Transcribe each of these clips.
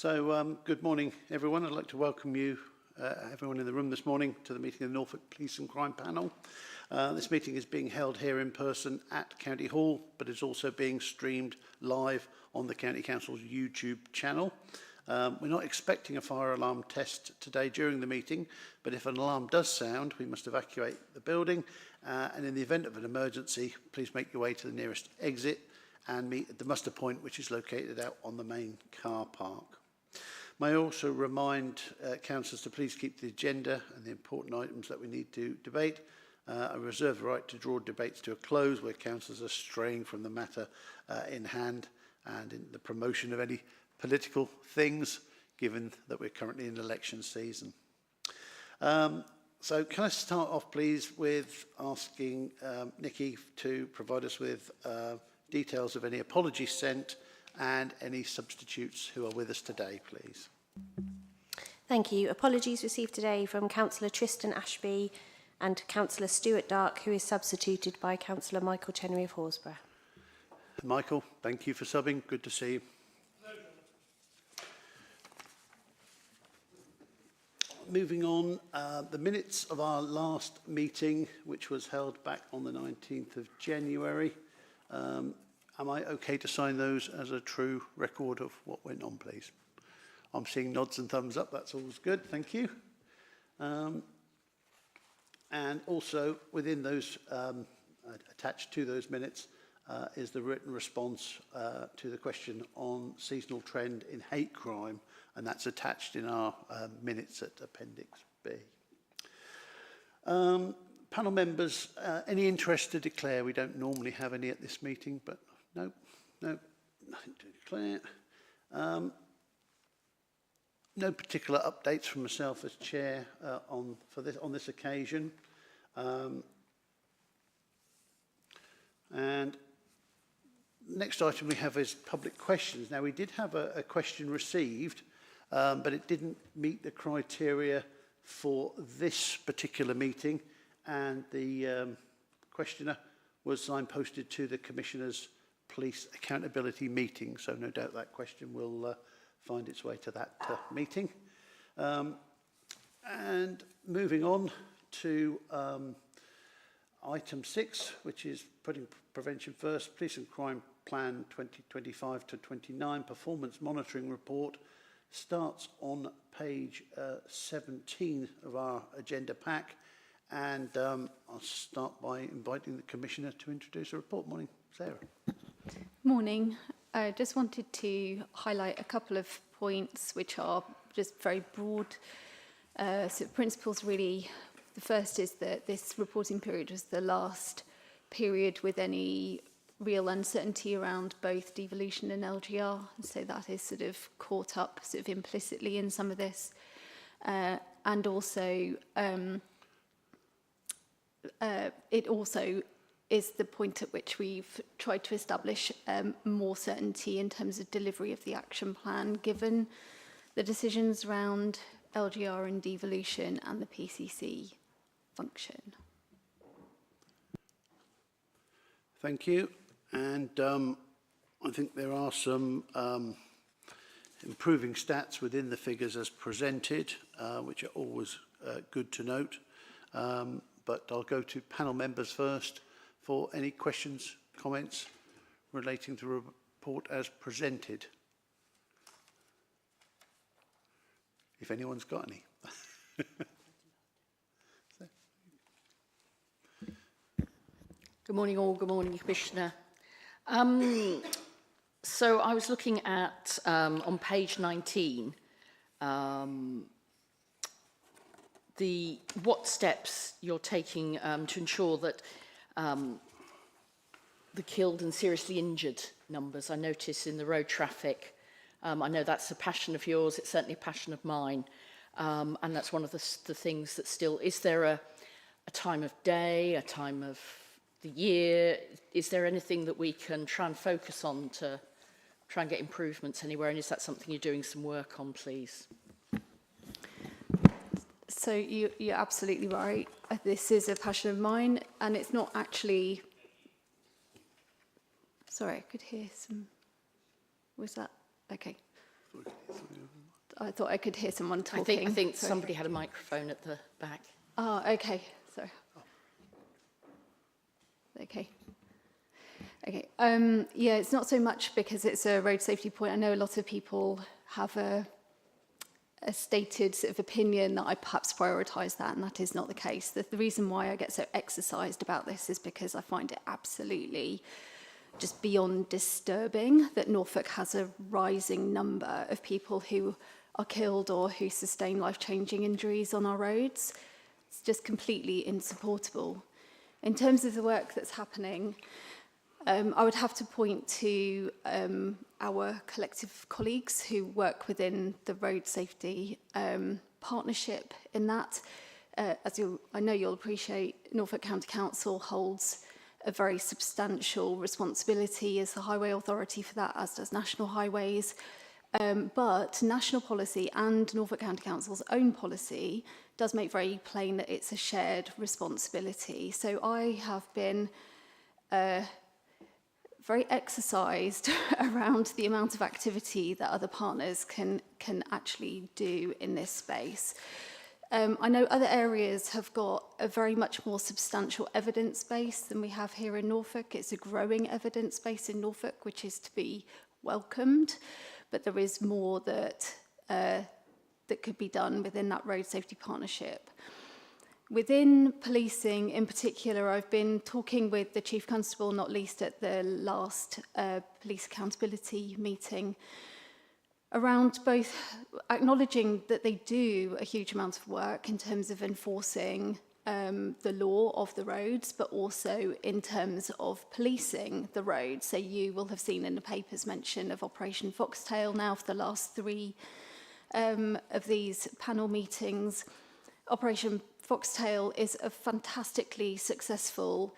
Good morning, everyone. I'd like to welcome you, everyone in the room this morning, to the meeting of the Norfolk Police and Crime Panel. This meeting is being held here in person at County Hall, but is also being streamed live on the County Council's YouTube channel. We're not expecting a fire alarm test today during the meeting, but if an alarm does sound, we must evacuate the building. And in the event of an emergency, please make your way to the nearest exit and meet at the muster point, which is located out on the main car park. May I also remind councillors to please keep the agenda and the important items that we need to debate. I reserve the right to draw debates to a close where councillors are straying from the matter in hand and in the promotion of any political things, given that we're currently in election season. So can I start off, please, with asking Nikki to provide us with details of any apologies sent and any substitutes who are with us today, please. Thank you. Apologies received today from Councillor Tristan Ashby and Councillor Stuart Dark, who is substituted by Councillor Michael Chenry of Horsburgh. Michael, thank you for subbing. Good to see you. Moving on, the minutes of our last meeting, which was held back on the 19th of January. Am I okay to sign those as a true record of what went on, please? I'm seeing nods and thumbs up. That's always good. Thank you. And also within those, attached to those minutes, is the written response to the question on seasonal trend in hate crime, and that's attached in our minutes at Appendix B. Panel members, any interest to declare? We don't normally have any at this meeting, but no, nothing to declare. No particular updates from myself as chair on this occasion. And next item we have is public questions. Now, we did have a question received, but it didn't meet the criteria for this particular meeting, and the questioner was signposted to the Commissioner's Police Accountability meeting, so no doubt that question will find its way to that meeting. And moving on to item 6, which is putting prevention first, Police and Crime Plan 2025 to 29 Performance Monitoring Report, starts on page 17 of our agenda pack. And I'll start by inviting the Commissioner to introduce a report. Morning, Sarah. Morning. I just wanted to highlight a couple of points which are just very broad principles, really. The first is that this reporting period was the last period with any real uncertainty around both devolution and LGR, and so that is sort of caught up sort of implicitly in some of this. And also, it also is the point at which we've tried to establish more certainty in terms of delivery of the action plan, given the decisions around LGR and devolution and the PCC function. Thank you. And I think there are some improving stats within the figures as presented, which are always good to note. But I'll go to panel members first for any questions, comments relating to the report as presented. If anyone's got any. Good morning all, good morning Commissioner. So I was looking at, on page 19, what steps you're taking to ensure that the killed and seriously injured numbers, I notice in the road traffic, I know that's a passion of yours, it's certainly a passion of mine, and that's one of the things that still, is there a time of day, a time of the year, is there anything that we can try and focus on to try and get improvements anywhere, and is that something you're doing some work on, please? So you're absolutely right. This is a passion of mine, and it's not actually... Sorry, I could hear some... Was that... Okay. I thought I could hear someone talking. I think Sorry. somebody had a microphone at the back. Oh, okay. Sorry. Okay. Okay. Yeah, it's not so much because it's a road safety point. I know a lot of people have a stated sort of opinion that I perhaps prioritise that, and that is not the case. The reason why I get so exercised about this is because I find it absolutely just beyond disturbing that Norfolk has a rising number of people who are killed or who sustain life-changing injuries on our roads. It's just completely insupportable. In terms of the work that's happening, I would have to point to our collective colleagues who work within the road safety partnership in that. I know you'll appreciate, Norfolk County Council holds a very substantial responsibility as the highway authority for that, as does National Highways. But national policy and Norfolk County Council's own policy does make very plain that it's a shared responsibility. So I have been very exercised around the amount of activity that other partners can actually do in this space. I know other areas have got a very much more substantial evidence base than we have here in Norfolk. It's a growing evidence base in Norfolk, which is to be welcomed, but there is more that could be done within that road safety partnership. Within policing in particular, I've been talking with the Chief Constable, not least at the last police accountability meeting, around both acknowledging that they do a huge amount of work in terms of enforcing the law of the roads, but also in terms of policing the roads. So you will have seen in the papers mention of Operation Foxtail now for the last 3 of these panel meetings. Operation Foxtail is a fantastically successful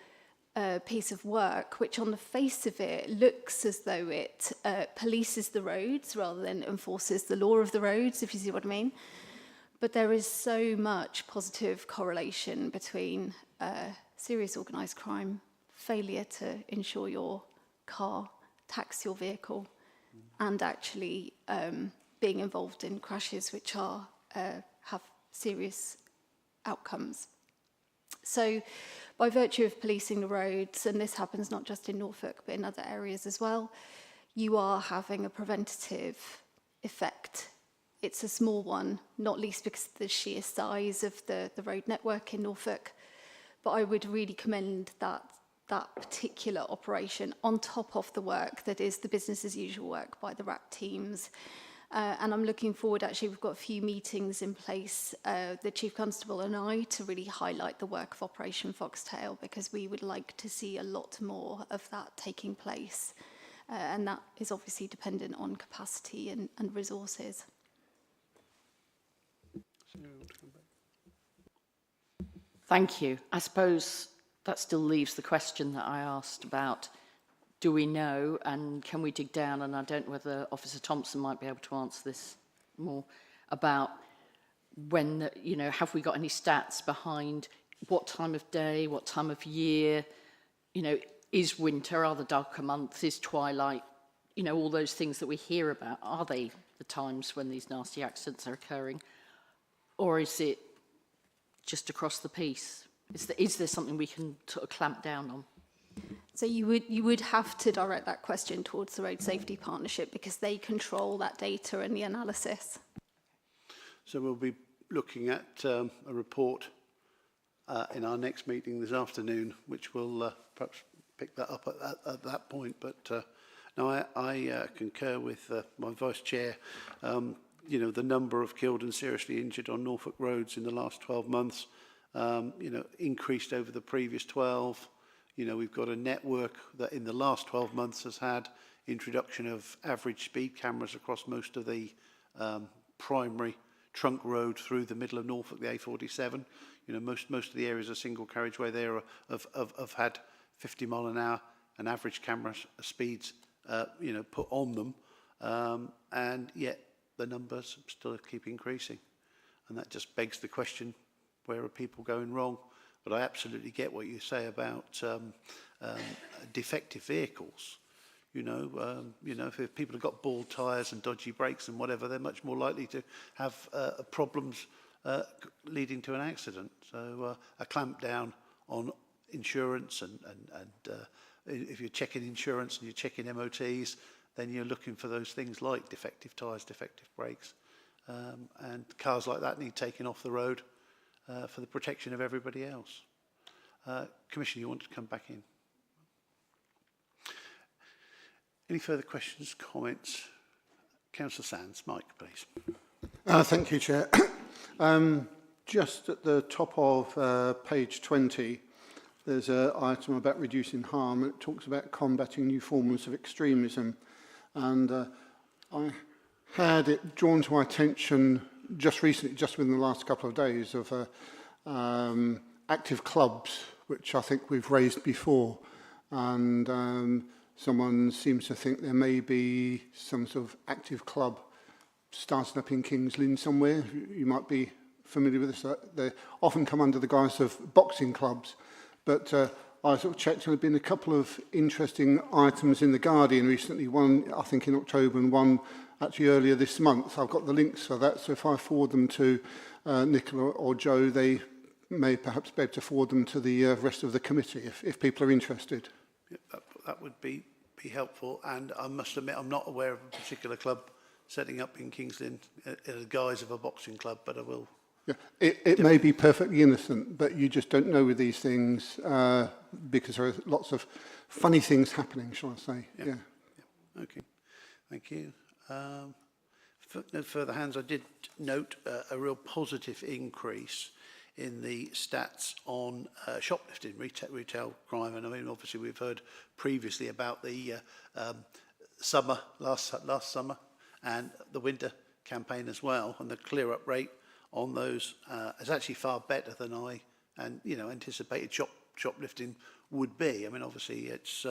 piece of work, which on the face of it looks as though it polices the roads rather than enforces the law of the roads, if you see what I mean. But there is so much positive correlation between serious organised crime, failure to insure your car, tax your vehicle, and actually being involved in crashes which are have serious outcomes. So by virtue of policing the roads, and this happens not just in Norfolk but in other areas as well, you are having a preventative effect. It's a small one, not least because of the sheer size of the road network in Norfolk, but I would really commend that particular operation on top of the work that is the business as usual work by the RAP teams. And I'm looking forward, actually, we've got a few meetings in place, the Chief Constable and I, to really highlight the work of Operation Foxtail, because we would like to see a lot more of that taking place. And that is obviously dependent on capacity and resources. Thank you. I suppose that still leaves the question that I asked about, do we know and can we dig down? And I don't know whether Officer Thompson might be able to answer this more about when, have we got any stats behind what time of day, what time of year, is winter, are the darker months, is twilight, all those things that we hear about, are they the times when these nasty accidents are occurring? Or is it just across the piece? Is there something we can sort of clamp down on? So you would have to direct that question towards the Road Safety Partnership because they control that data and the analysis. So we'll be looking at a report in our next meeting this afternoon, which will perhaps pick that up at that point. But no, I concur with my Vice Chair. The number of killed and seriously injured on Norfolk roads in the last 12 months, increased over the previous 12. We've got a network that in the last 12 months has had introduction of average speed cameras across most of the primary trunk road through the middle of Norfolk, the A47. Most of the areas of single carriageway there have had 50 mile an hour and average camera speeds, put on them, and yet the numbers still keep increasing, and that just begs the question: where are people going wrong? But I absolutely get what you say about defective vehicles. If people have got bald tyres and dodgy brakes and whatever, they're much more likely to have problems leading to an accident. So a clamp down on insurance and if you're checking insurance and you're checking MOTs, then you're looking for those things like defective tyres, defective brakes. And cars like that need taken off the road for the protection of everybody else. Commissioner, you want to come back in? Any further questions, comments? Councillor Sands, Mike, please. Thank you, Chair. Just at the top of page 20, there's an item about reducing harm. It talks about combating new forms of extremism. And I had it drawn to my attention just recently, just within the last couple of days, of active clubs, which I think we've raised before. And someone seems to think there may be some sort of active club starting up in King's Lynn somewhere. You might be familiar with this. They often come under the guise of boxing clubs. But I sort of checked, and there have been a couple of interesting items in The Guardian recently, one I think in October and one actually earlier this month. I've got the links for that, so if I forward them to Nicola or Joe, they may perhaps be able to forward them to the rest of the committee if people are interested. Yeah, that would be helpful, and I must admit I'm not aware of a particular club setting up in King's Lynn in the guise of a boxing club, but I will. Yeah, it may be perfectly innocent, but you just don't know with these things because there are lots of funny things happening, shall I say. Yeah. Yeah. Yeah. Okay, thank you. No further hands. I did note a real positive increase in the stats on shoplifting, retail crime. And I mean, obviously we've heard previously about the summer, last summer, and the winter campaign as well, and the clear up rate on those is actually far better than I anticipated shoplifting would be. I mean, obviously it's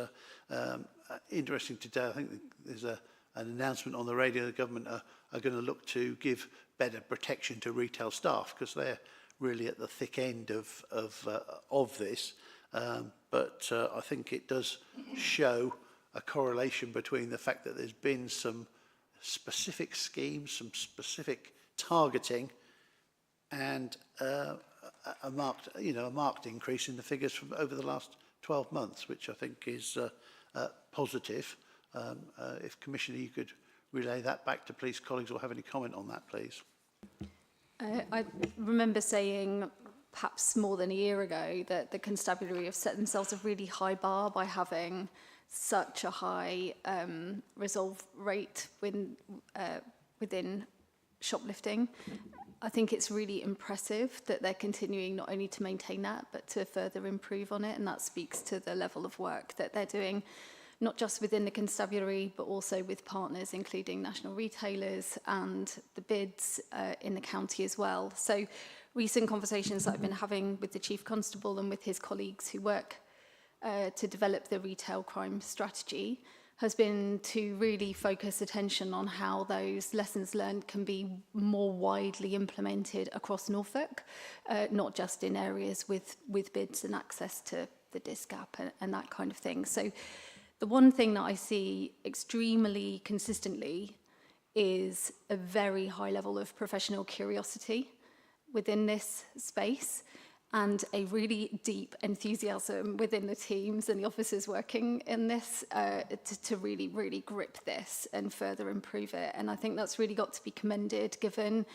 interesting today. I think there's an announcement on the radio. The government are going to look to give better protection to retail staff because they're really at the thick end of this. But I think it does show a correlation between the fact that there's been some specific schemes, some specific targeting, and a marked increase in the figures from over the last 12 months, which I think is positive. If Commissioner, you could relay that back to police colleagues or have any comment on that, please. I remember saying perhaps more than a year ago that the constabulary have set themselves a really high bar by having such a high resolve rate within shoplifting. I think it's really impressive that they're continuing not only to maintain that, but to further improve on it. And that speaks to the level of work that they're doing, not just within the constabulary, but also with partners, including national retailers and the bids in the county as well. So recent conversations that I've been having with the Chief Constable and with his colleagues who work to develop the retail crime strategy has been to really focus attention on how those lessons learned can be more widely implemented across Norfolk, not just in areas with bids and access to the disc gap and that kind of thing. So the one thing that I see extremely consistently is a very high level of professional curiosity within this space and a really deep enthusiasm within the teams and the officers working in this to really, really grip this and further improve it. And I think that's really got to be commended given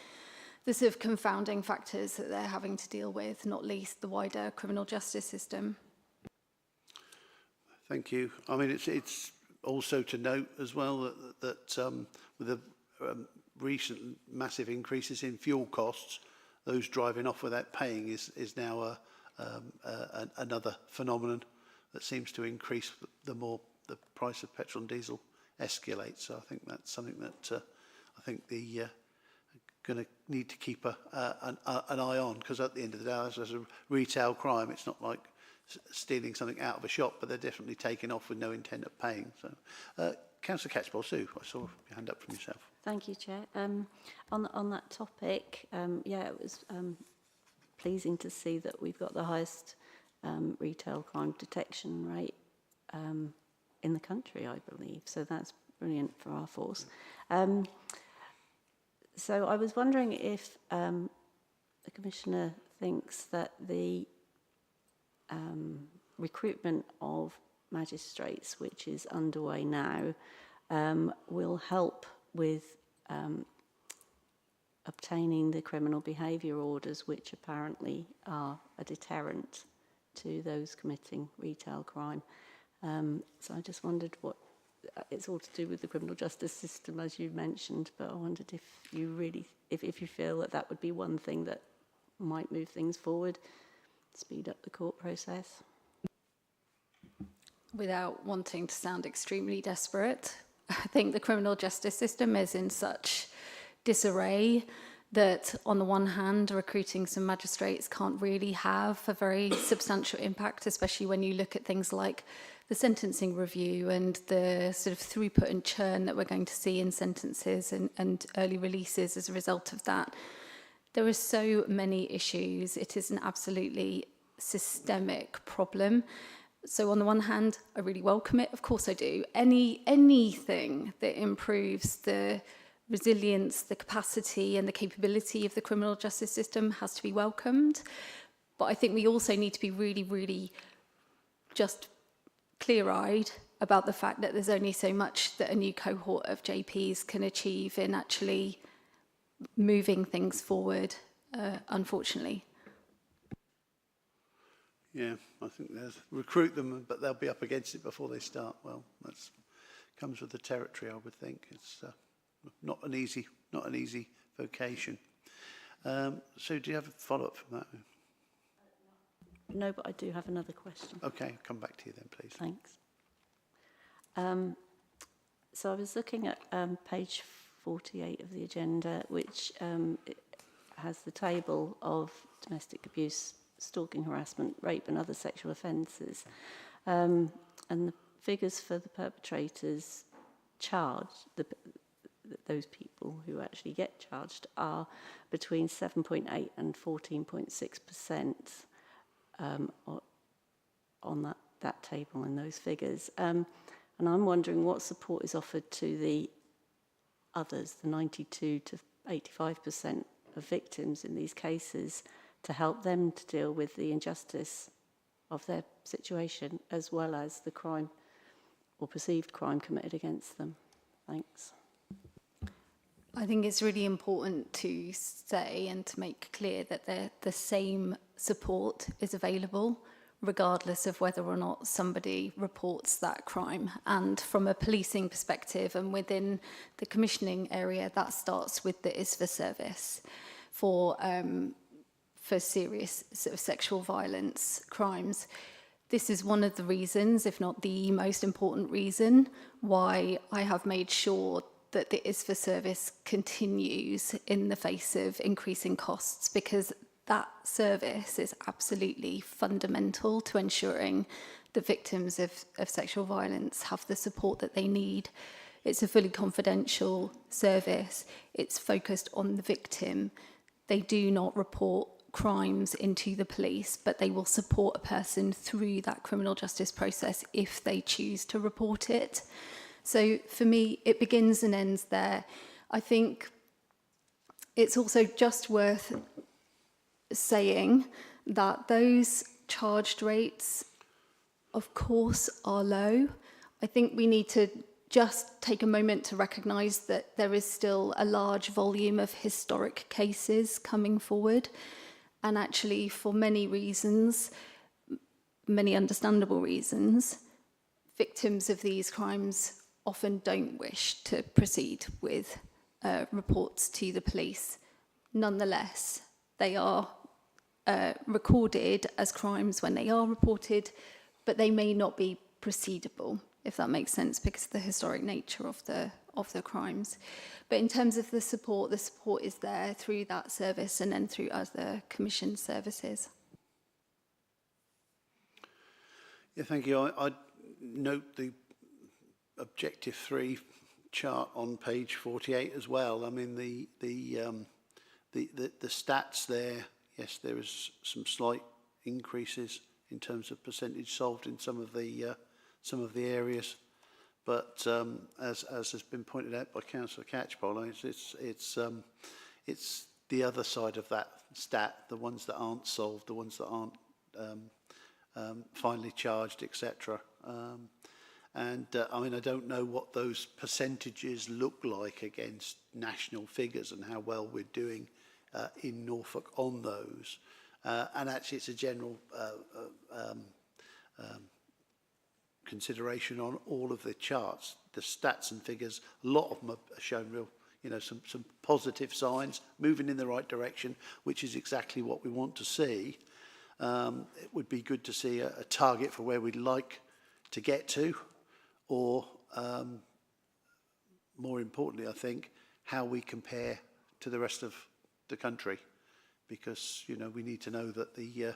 the sort of confounding factors that they're having to deal with, not least the wider criminal justice system. Thank you. I mean, it's also to note as well that with the recent massive increases in fuel costs, those driving off without paying is now another phenomenon that seems to increase the more the price of petrol and diesel escalates. So I think that's something that I think the going to need to keep an eye on, because at the end of the day, as a retail crime, it's not like stealing something out of a shop, but they're definitely taking off with no intent of paying. So, Councillor Catchpole, Sue, I saw your hand up from yourself. Thank you, Chair. On that topic, yeah, it was pleasing to see that we've got the highest retail crime detection rate in the country, I believe. So that's brilliant for our force. So I was wondering if the Commissioner thinks that the recruitment of magistrates, which is underway now, will help with obtaining the criminal behaviour orders, which apparently are a deterrent to those committing retail crime. So I just wondered what, it's all to do with the criminal justice system, as you mentioned, but I wondered if you really, if you feel that that would be one thing that might move things forward, speed up the court process. Without wanting to sound extremely desperate, I think the criminal justice system is in such disarray that on the one hand, recruiting some magistrates can't really have a very substantial impact, especially when you look at things like the sentencing review and the sort of throughput and churn that we're going to see in sentences and early releases as a result of that. There are so many issues. It is an absolutely systemic problem. So on the one hand, I really welcome it. Of course I do. Anything that improves the resilience, the capacity and the capability of the criminal justice system has to be welcomed. But I think we also need to be really, really just clear-eyed about the fact that there's only so much that a new cohort of JPs can achieve in actually moving things forward, unfortunately. Yeah, I think there's recruit them, but they'll be up against it before they start. Well, that's comes with the territory, I would think. It's not an easy vocation. So, do you have a follow-up from that? No, but I do have another question. Okay, I'll come back to you then, please. Thanks. So I was looking at page 48 of the agenda, which it has the table of domestic abuse, stalking, harassment, rape and other sexual offences. And the figures for the perpetrators charged, those people who actually get charged, are between 7.8 and 14.6% on that table and those figures. And I'm wondering what support is offered to the others, the 92 to 85% of victims in these cases, to help them to deal with the injustice of their situation, as well as the crime or perceived crime committed against them. Thanks. I think it's really important to say and to make clear that the same support is available regardless of whether or not somebody reports that crime. And from a policing perspective and within the commissioning area, that starts with the ISVA service for serious sort of sexual violence crimes. This is one of the reasons, if not the most important reason, why I have made sure that the ISVA service continues in the face of increasing costs, because that service is absolutely fundamental to ensuring the victims of sexual violence have the support that they need. It's a fully confidential service. It's focused on the victim. They do not report crimes into the police, but they will support a person through that criminal justice process if they choose to report it. So for me, it begins and ends there. I think it's also just worth saying that those charged rates, of course, are low. I think we need to just take a moment to recognise that there is still a large volume of historic cases coming forward. And actually, for many reasons, many understandable reasons, victims of these crimes often don't wish to proceed with reports to the police. Nonetheless, they are recorded as crimes when they are reported, but they may not be proceedable, if that makes sense, because of the historic nature of the crimes. But in terms of the support is there through that service and then through other commission services. Yeah, thank you. I note the Objective 3 chart on page 48 as well. I mean, the stats there, yes, there is some slight increases in terms of percentage solved in some of the areas. But as has been pointed out by Councillor Catchpole, it's the other side of that stat, the ones that aren't solved, the ones that aren't finally charged, etc. I mean, I don't know what those percentages look like against national figures and how well we're doing in Norfolk on those. And actually, it's a general consideration on all of the charts, the stats and figures. A lot of them are shown real, some positive signs, moving in the right direction, which is exactly what we want to see. It would be good to see a target for where we'd like to get to, or more importantly, I think, how we compare to the rest of the country, because we need to know that the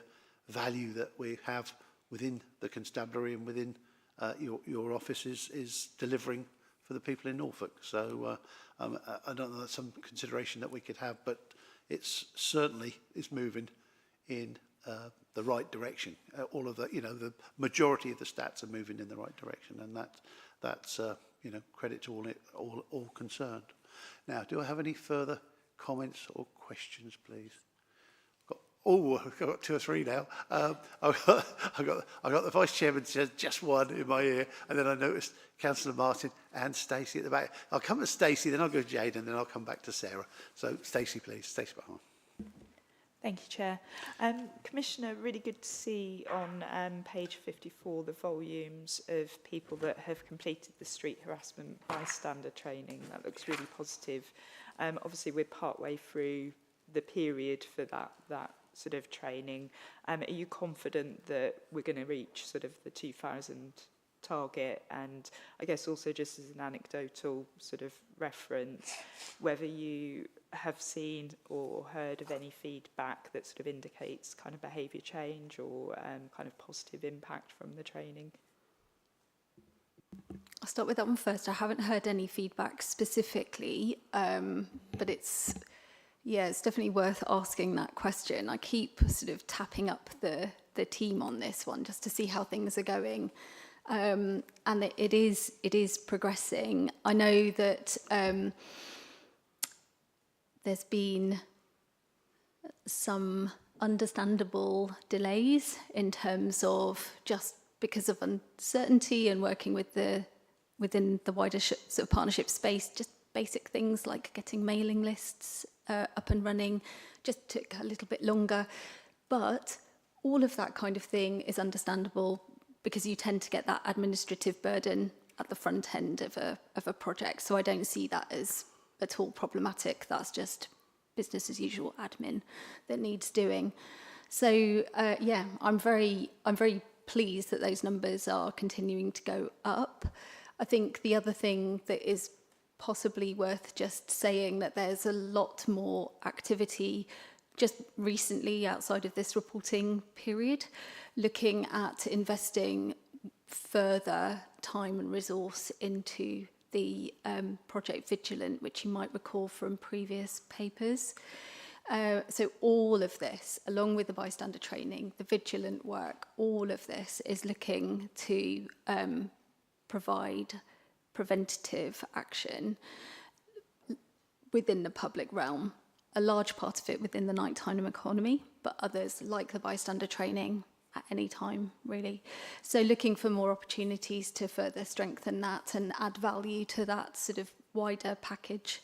value that we have within the constabulary and within your office is delivering for the people in Norfolk. So I don't know, that's some consideration that we could have, but it's certainly is moving in the right direction. All of the, the majority of the stats are moving in the right direction, and that's credit to all concerned. Now, do I have any further comments or questions, please? I've got 2 or 3 now. I got the Vice Chairman says just one in my ear, and then I noticed Councillor Martin and Stacey at the back. I'll come to Stacey, then I'll go to Jade, and then I'll come back to Sarah. So Stacey, please. Stacey Barham. Thank you, Chair. Commissioner, really good to see on page 54 the volumes of people that have completed the street harassment bystander training. That looks really positive. Obviously, we're partway through the period for that sort of training. Are you confident that we're going to reach sort of the 2,000 target? And I guess also just as an anecdotal sort of reference, whether you have seen or heard of any feedback that sort of indicates kind of behaviour change or kind of positive impact from the training? I'll start with that one first. I haven't heard any feedback specifically, but it's definitely worth asking that question. I keep sort of tapping up the team on this one just to see how things are going. And it is progressing. I know that there's been some understandable delays in terms of just because of uncertainty and working within the wider sort of partnership space, just basic things like getting mailing lists up and running just took a little bit longer. But all of that kind of thing is understandable because you tend to get that administrative burden at the front end of a project. So I don't see that as at all problematic. That's just business as usual admin that needs doing. So I'm very pleased that those numbers are continuing to go up. I think the other thing that is possibly worth just saying that there's a lot more activity just recently outside of this reporting period, looking at investing further time and resource into the Project Vigilant, which you might recall from previous papers. So all of this, along with the bystander training, the Vigilant work, all of this is looking to provide preventative action within the public realm. A large part of it within the nighttime economy, but others like the bystander training at any time, really. So looking for more opportunities to further strengthen that and add value to that sort of wider package.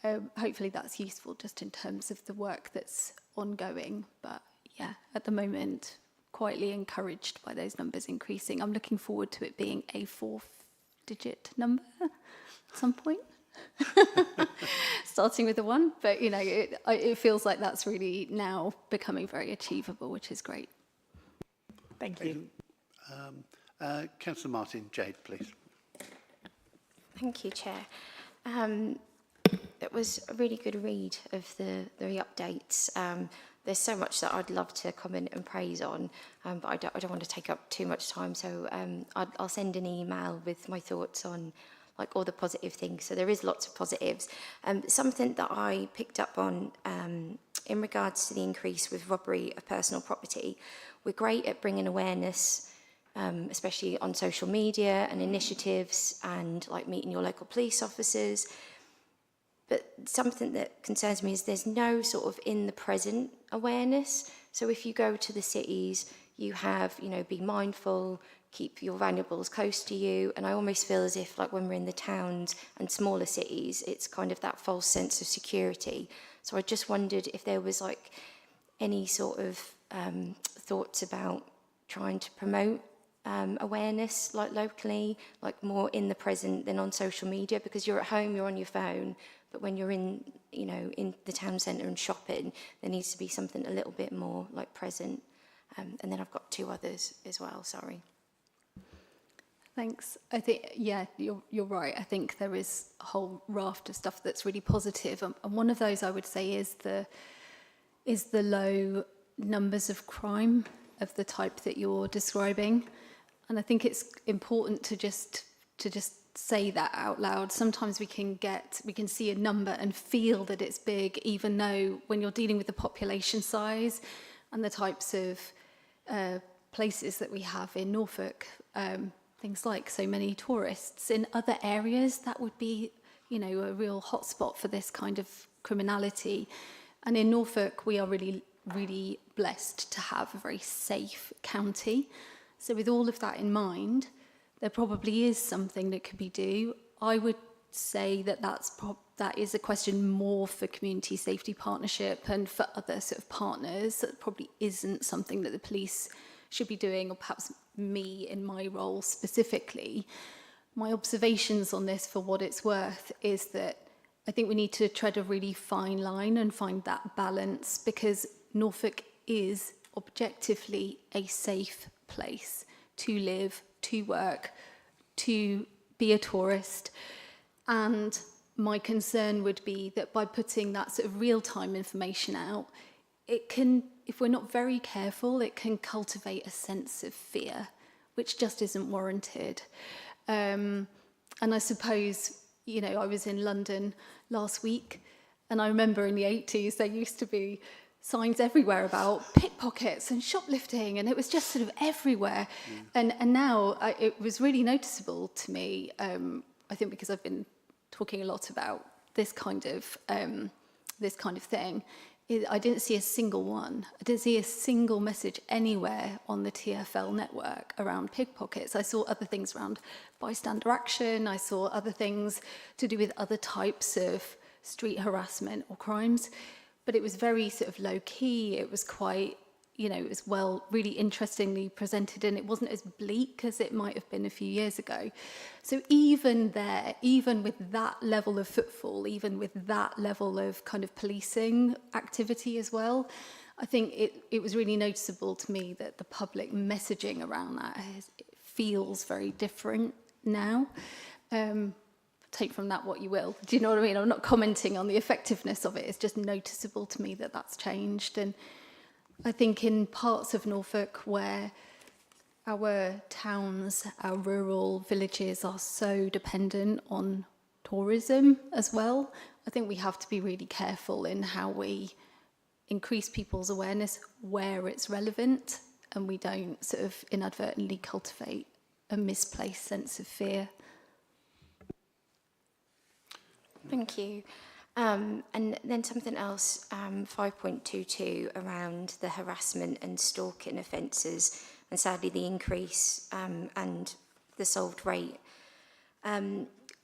Hopefully that's useful just in terms of the work that's ongoing. But yeah, at the moment, quietly encouraged by those numbers increasing. I'm looking forward to it being a 4-digit number at some point. Starting with a 1, but it feels like that's really now becoming very achievable, which is great. Thank you. Councillor Martin, Jade, please. Thank you, Chair. It was a really good read of the updates. There's so much that I'd love to comment and praise on, but I don't want to take up too much time. So I'll send an email with my thoughts on all the positive things. So there is lots of positives. Something that I picked up on in regards to the increase with robbery of personal property, we're great at bringing awareness especially on social media and initiatives and like meeting your local police officers. But something that concerns me is there's no sort of in the present awareness. So if you go to the cities, you have, you know, be mindful, keep your valuables close to you. And I almost feel as if like when we're in the towns and smaller cities, it's kind of that false sense of security. So I just wondered if there was like any sort of thoughts about trying to promote awareness like locally, like more in the present than on social media, because you're at home, you're on your phone, but when you're in, you know, in the town centre and shopping, there needs to be something a little bit more like present. And then I've got two others as well, sorry. Thanks. I think, yeah, you're right. I think there is a whole raft of stuff that's really positive. And one of those I would say is the low numbers of crime of the type that you're describing. And I think it's important to just say that out loud. Sometimes we can see a number and feel that it's big, even though when you're dealing with the population size and the types of places that we have in Norfolk, things like so many tourists. In other areas, that would be, you know, a real hotspot for this kind of criminality. And in Norfolk, we are really, really blessed to have a very safe county. So with all of that in mind, there probably is something that could be done. I would say that that is a question more for Community Safety Partnership and for other sort of partners. That probably isn't something that the police should be doing, or perhaps me in my role specifically. My observations on this, for what it's worth, is that I think we need to tread a really fine line and find that balance, because Norfolk is objectively a safe place to live, to work, to be a tourist. And my concern would be that by putting that sort of real-time information out, it can, if we're not very careful, it can cultivate a sense of fear, which just isn't warranted. And I suppose, you know, I was in London last week, and I remember in the 80s there used to be signs everywhere about pickpockets and shoplifting, and it was just sort of everywhere. And now it was really noticeable to me, I think because I've been talking a lot about this kind of thing. I didn't see a single one. I didn't see a single message anywhere on the TfL network around pickpockets. I saw other things around bystander action. I saw other things to do with other types of street harassment or crimes. But it was very sort of low key. It was quite, you know, it was really interestingly presented, and it wasn't as bleak as it might have been a few years ago. So even there, even with that level of footfall, even with that level of kind of policing activity as well, I think it was really noticeable to me that the public messaging around that feels very different now. Take from that what you will. Do you know what I mean? I'm not commenting on the effectiveness of it. It's just noticeable to me that that's changed. And I think in parts of Norfolk where our towns, our rural villages are so dependent on tourism as well, I think we have to be really careful in how we increase people's awareness where it's relevant, and we don't sort of inadvertently cultivate a misplaced sense of fear. Thank you. And then something else, 5.22, around the harassment and stalking offences, and sadly the increase and the solved rate.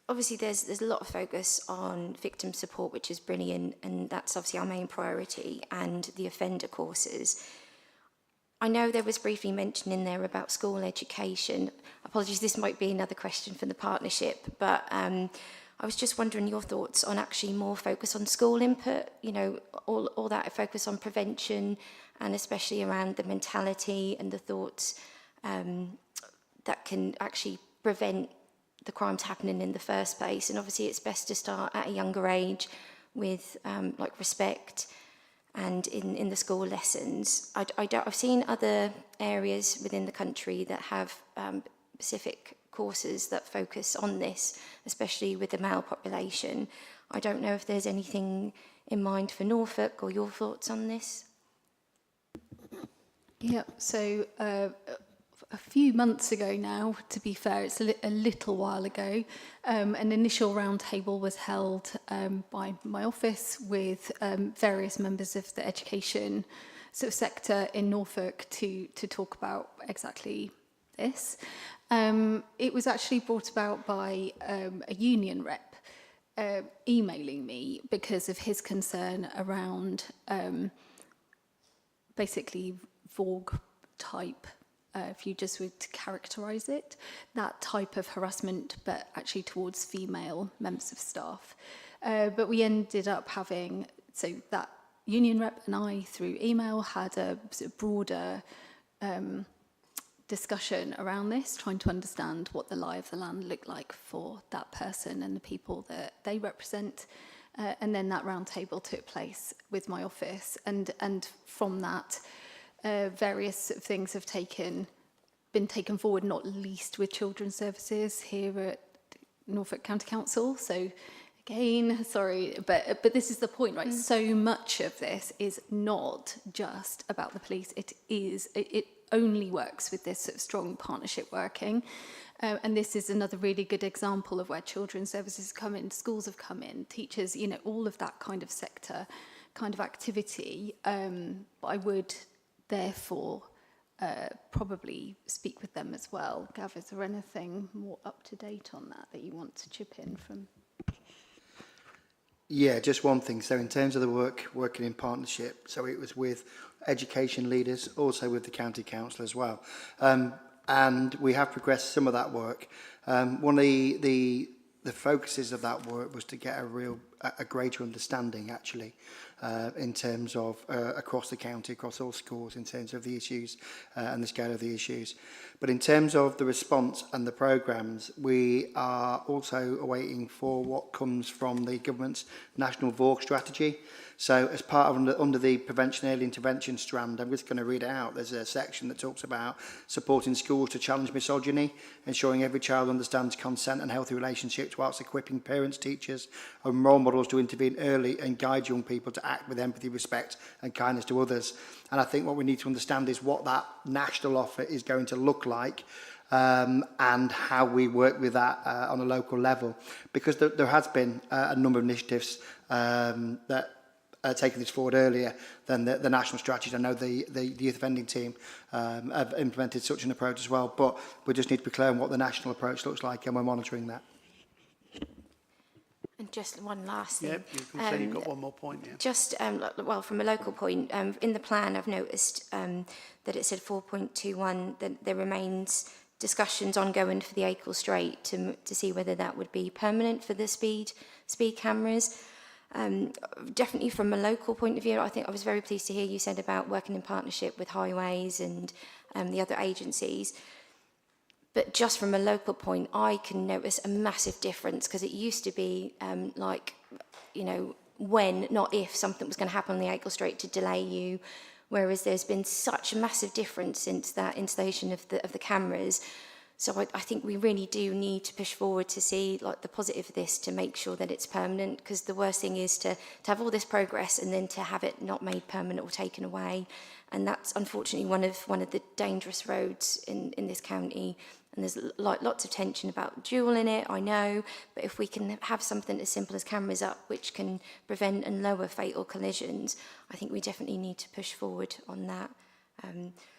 Obviously there's a lot of focus on victim support, which is brilliant, and that's obviously our main priority, and the offender courses. I know there was briefly mentioned in there about school education. Apologies, this might be another question for the partnership, but I was just wondering your thoughts on actually more focus on school input, you know, all that focus on prevention, and especially around the mentality and the thoughts that can actually prevent the crimes happening in the first place. And obviously it's best to start at a younger age with like respect and in the school lessons. I've seen other areas within the country that have specific courses that focus on this, especially with the male population. I don't know if there's anything in mind for Norfolk or your thoughts on this. Yeah, so a few months ago now, to be fair, it's a little while ago, an initial roundtable was held by my office with various members of the education sort of sector in Norfolk to talk about exactly this. It was actually brought about by a union rep emailing me because of his concern around basically Vogue type, if you just would characterise it, that type of harassment, but actually towards female members of staff. But we ended up having, so that union rep and I, through email, had a sort of broader discussion around this, trying to understand what the lie of the land looked like for that person and the people that they represent. And then that roundtable took place with my office. And from that, various things have been taken forward, not least with children's services here at Norfolk County Council. So again, sorry, but this is the point, right? So much of this is not just about the police. It only works with this sort of strong partnership working. And this is another really good example of where children's services come in, schools have come in, teachers, you know, all of that kind of sector, kind of activity. I would therefore probably speak with them as well. Gav, is there anything more up to date on that you want to chip in from? Yeah, just one thing. So in terms of the working in partnership, so it was with education leaders, also with the county council as well. And we have progressed some of that work. One of the focuses of that work was to get a greater understanding, actually, in terms of across the county, across all schools, in terms of the issues and the scale of the issues. But in terms of the response and the programmes, we are also awaiting for what comes from the government's National VORG strategy. So as part of under the Prevention Early Intervention strand, I'm just going to read it out. There's a section that talks about supporting schools to challenge misogyny, ensuring every child understands consent and healthy relationships, whilst equipping parents, teachers and role models to intervene early and guide young people to act with empathy, respect and kindness to others. And I think what we need to understand is what that national offer is going to look like, and how we work with that on a local level. Because there has been a number of initiatives that taking this forward earlier than the national strategy. I know the youth offending team have implemented such an approach as well, but we just need to be clear on what the national approach looks like, and we're monitoring that. And just one last thing. Yeah, you can say you've got one more point, yeah. Just, well, from a local point, in the plan I've noticed that it said 4.21, that there remains discussions ongoing for the Acle Strait to see whether that would be permanent for the speed cameras. Definitely from a local point of view, I think I was very pleased to hear you said about working in partnership with highways and the other agencies. But just from a local point, I can notice a massive difference, because it used to be like, you know, when, not if, something was going to happen on the Acle Strait to delay you, whereas there's been such a massive difference since that installation of the cameras. So I think we really do need to push forward to see like the positive of this, to make sure that it's permanent, because the worst thing is to have all this progress and then to have it not made permanent or taken away. And that's unfortunately one of the dangerous roads in this county. And there's like lots of tension about dual in it, I know, but if we can have something as simple as cameras up, which can prevent and lower fatal collisions, I think we definitely need to push forward on that.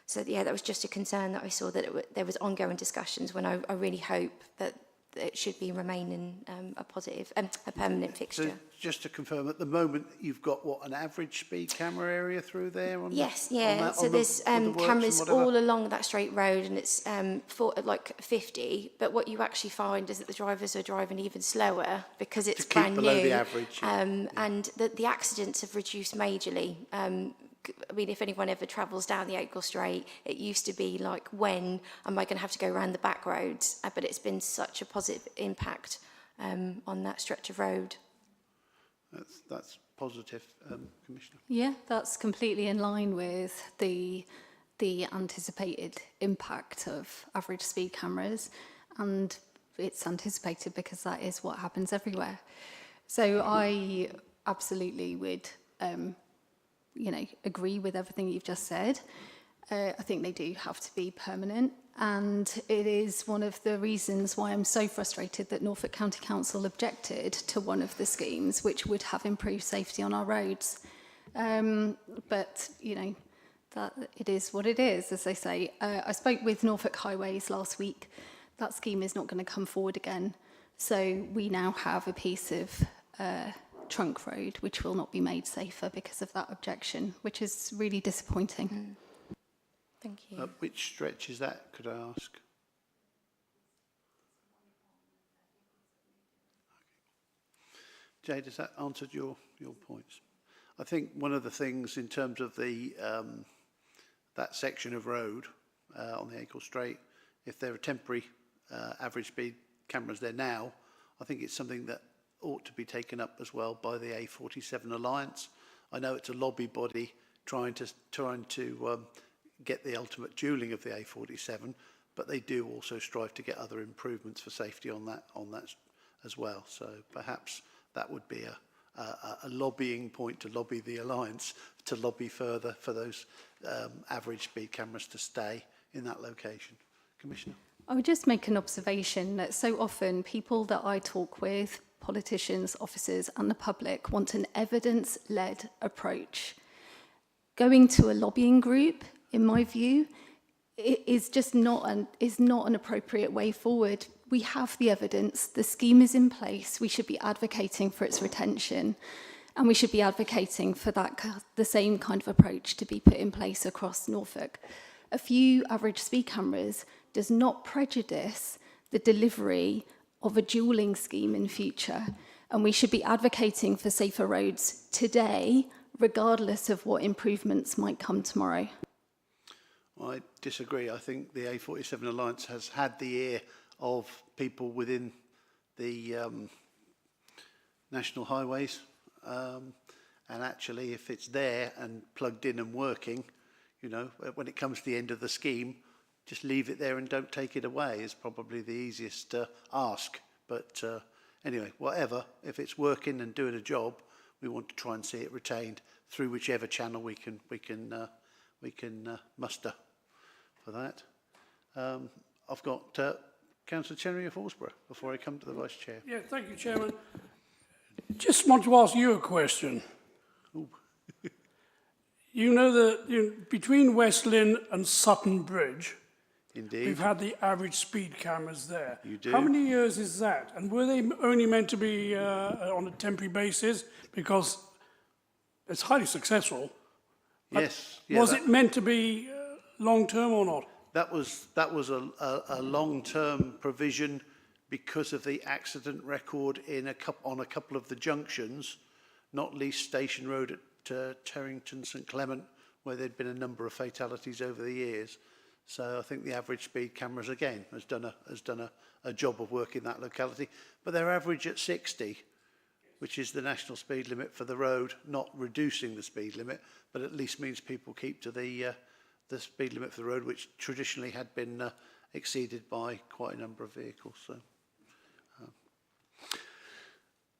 So yeah, that was just a concern that I saw, that there was ongoing discussions, when I really hope that it should be remaining a positive, a permanent fixture. So just to confirm, at the moment you've got what, an average speed camera area through there? Yes, yeah. So there's cameras all along that straight road, and it's for like 50. But what you actually find is that the drivers are driving even slower because it's brand new. To keep below the average. And the accidents have reduced majorly. I mean, if anyone ever travels down the Acle Strait, it used to be like, when am I going to have to go around the back roads? But it's been such a positive impact on that stretch of road. That's positive, Commissioner. Yeah, that's completely in line with the anticipated impact of average speed cameras, and it's anticipated because that is what happens everywhere. So I absolutely would agree with everything you've just said. I think they do have to be permanent. And it is one of the reasons why I'm so frustrated that Norfolk County Council objected to one of the schemes, which would have improved safety on our roads. But, you know, that it is what it is, as they say. I spoke with Norfolk Highways last week. That scheme is not going to come forward again. So we now have a piece of trunk road which will not be made safer because of that objection, which is really disappointing. Thank you. Which stretch is that, could I ask? Jade, has that answered your points? I think one of the things in terms of the that section of road on the Acle Strait, if there are temporary average speed cameras there now, I think it's something that ought to be taken up as well by the A47 Alliance. I know it's a lobby body trying to get the ultimate dualling of the A47, but they do also strive to get other improvements for safety on that as well. So perhaps that would be a lobbying point to lobby the Alliance to lobby further for those average speed cameras to stay in that location. Commissioner? I would just make an observation that so often people that I talk with, politicians, officers and the public, want an evidence-led approach. Going to a lobbying group, in my view, is just not an appropriate way forward. We have the evidence, the scheme is in place, we should be advocating for its retention, and we should be advocating for the same kind of approach to be put in place across Norfolk. A few average speed cameras does not prejudice the delivery of a dualling scheme in future, and we should be advocating for safer roads today, regardless of what improvements might come tomorrow. I disagree. I think the A47 Alliance has had the ear of people within the national highways, and actually if it's there and plugged in and working, you know, when it comes to the end of the scheme, just leave it there and don't take it away is probably the easiest ask. But anyway, whatever, if it's working and doing a job, we want to try and see it retained through whichever channel we can muster for that. I've got Councillor Chenery of Hallsborough before I come to the Vice Chair. Yeah, thank you, Chairman. Just want to ask you a question. You know that between West Lynn and Sutton Bridge, Indeed. we've had the average speed cameras there. You do. How many years is that? And were they only meant to be on a temporary basis? Because it's highly successful. Yes. Yeah, was it meant to be long-term or not? That was a long-term provision because of the accident record on a couple of the junctions, not least Station Road at Terrington St Clement, where there'd been a number of fatalities over the years. So I think the average speed cameras again has done a job of work in that locality, but they're average at 60, which is the national speed limit for the road, not reducing the speed limit, but at least means people keep to the speed limit for the road, which traditionally had been exceeded by quite a number of vehicles. So,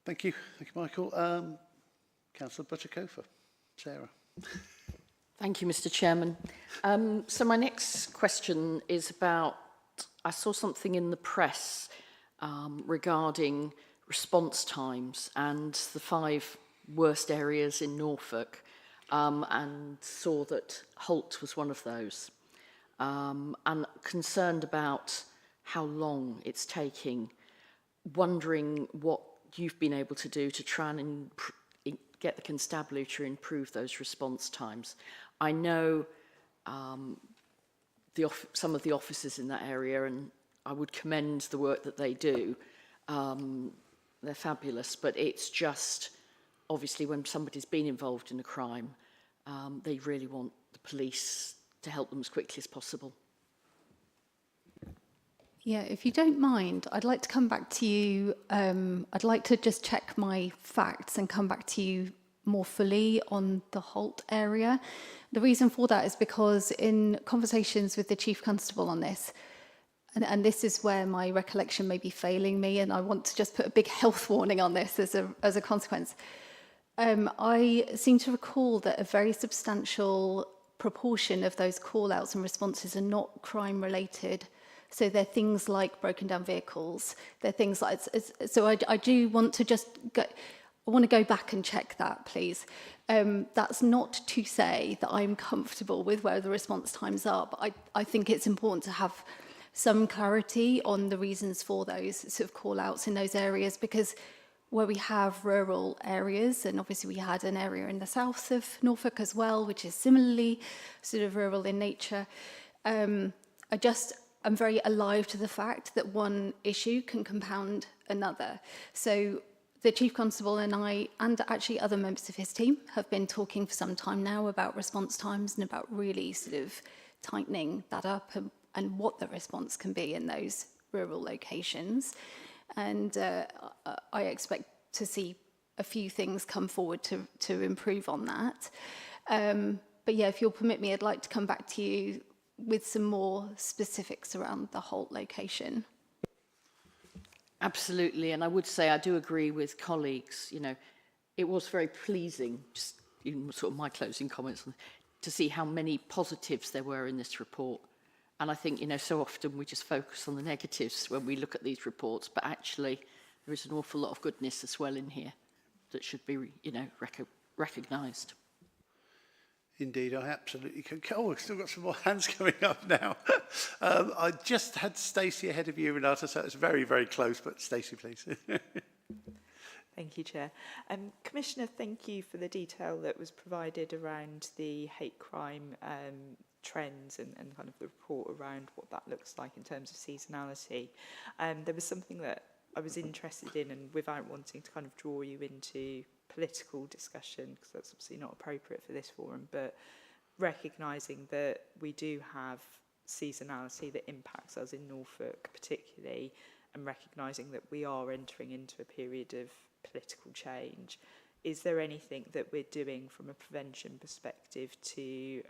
thank you, Michael. Councillor Buttercofer, Sarah. Thank you, Mr. Chairman. So my next question is about, I saw something in the press regarding response times and the 5 worst areas in Norfolk, and saw that Holt was one of those. And concerned about how long it's taking, wondering what you've been able to do to try and get the constabulary to improve those response times. I know some of the officers in that area, and I would commend the work that they do. They're fabulous, but it's just, obviously, when somebody's been involved in a crime, they really want the police to help them as quickly as possible. Yeah, if you don't mind, I'd like to come back to you. I'd like to just check my facts and come back to you more fully on the Holt area. The reason for that is because in conversations with the Chief Constable on this, and this is where my recollection may be failing me, and I want to just put a big health warning on this as a consequence. I seem to recall that a very substantial proportion of those call-outs and responses are not crime-related. So they're things like broken down vehicles. They're things like, so I do want to just go, I want to go back and check that, please. That's not to say that I'm comfortable with where the response times are, but I think it's important to have some clarity on the reasons for those sort of call-outs in those areas, because where we have rural areas, and obviously we had an area in the south of Norfolk as well, which is similarly sort of rural in nature, I'm very alive to the fact that one issue can compound another. So the Chief Constable and I, and actually other members of his team, have been talking for some time now about response times and about really sort of tightening that up and what the response can be in those rural locations. And I expect to see a few things come forward to improve on that. But yeah, if you'll permit me, I'd like to come back to you with some more specifics around the Holt location. Absolutely, and I would say I do agree with colleagues. You know, it was very pleasing, just in sort of my closing comments, to see how many positives there were in this report. And I think, you know, so often we just focus on the negatives when we look at these reports, but actually there is an awful lot of goodness as well in here that should be, you know, recognised. Indeed, I absolutely can. Oh, we've still got some more hands coming up now. I just had Stacey ahead of you, Renata, so it's very, very close, but Stacey, please. Thank you, Chair. Commissioner, thank you for the detail that was provided around the hate crime trends and kind of the report around what that looks like in terms of seasonality. There was something that I was interested in, and without wanting to kind of draw you into political discussion, because that's obviously not appropriate for this forum, but recognising that we do have seasonality that impacts us in Norfolk particularly, and recognising that we are entering into a period of political change. Is there anything that we're doing from a prevention perspective to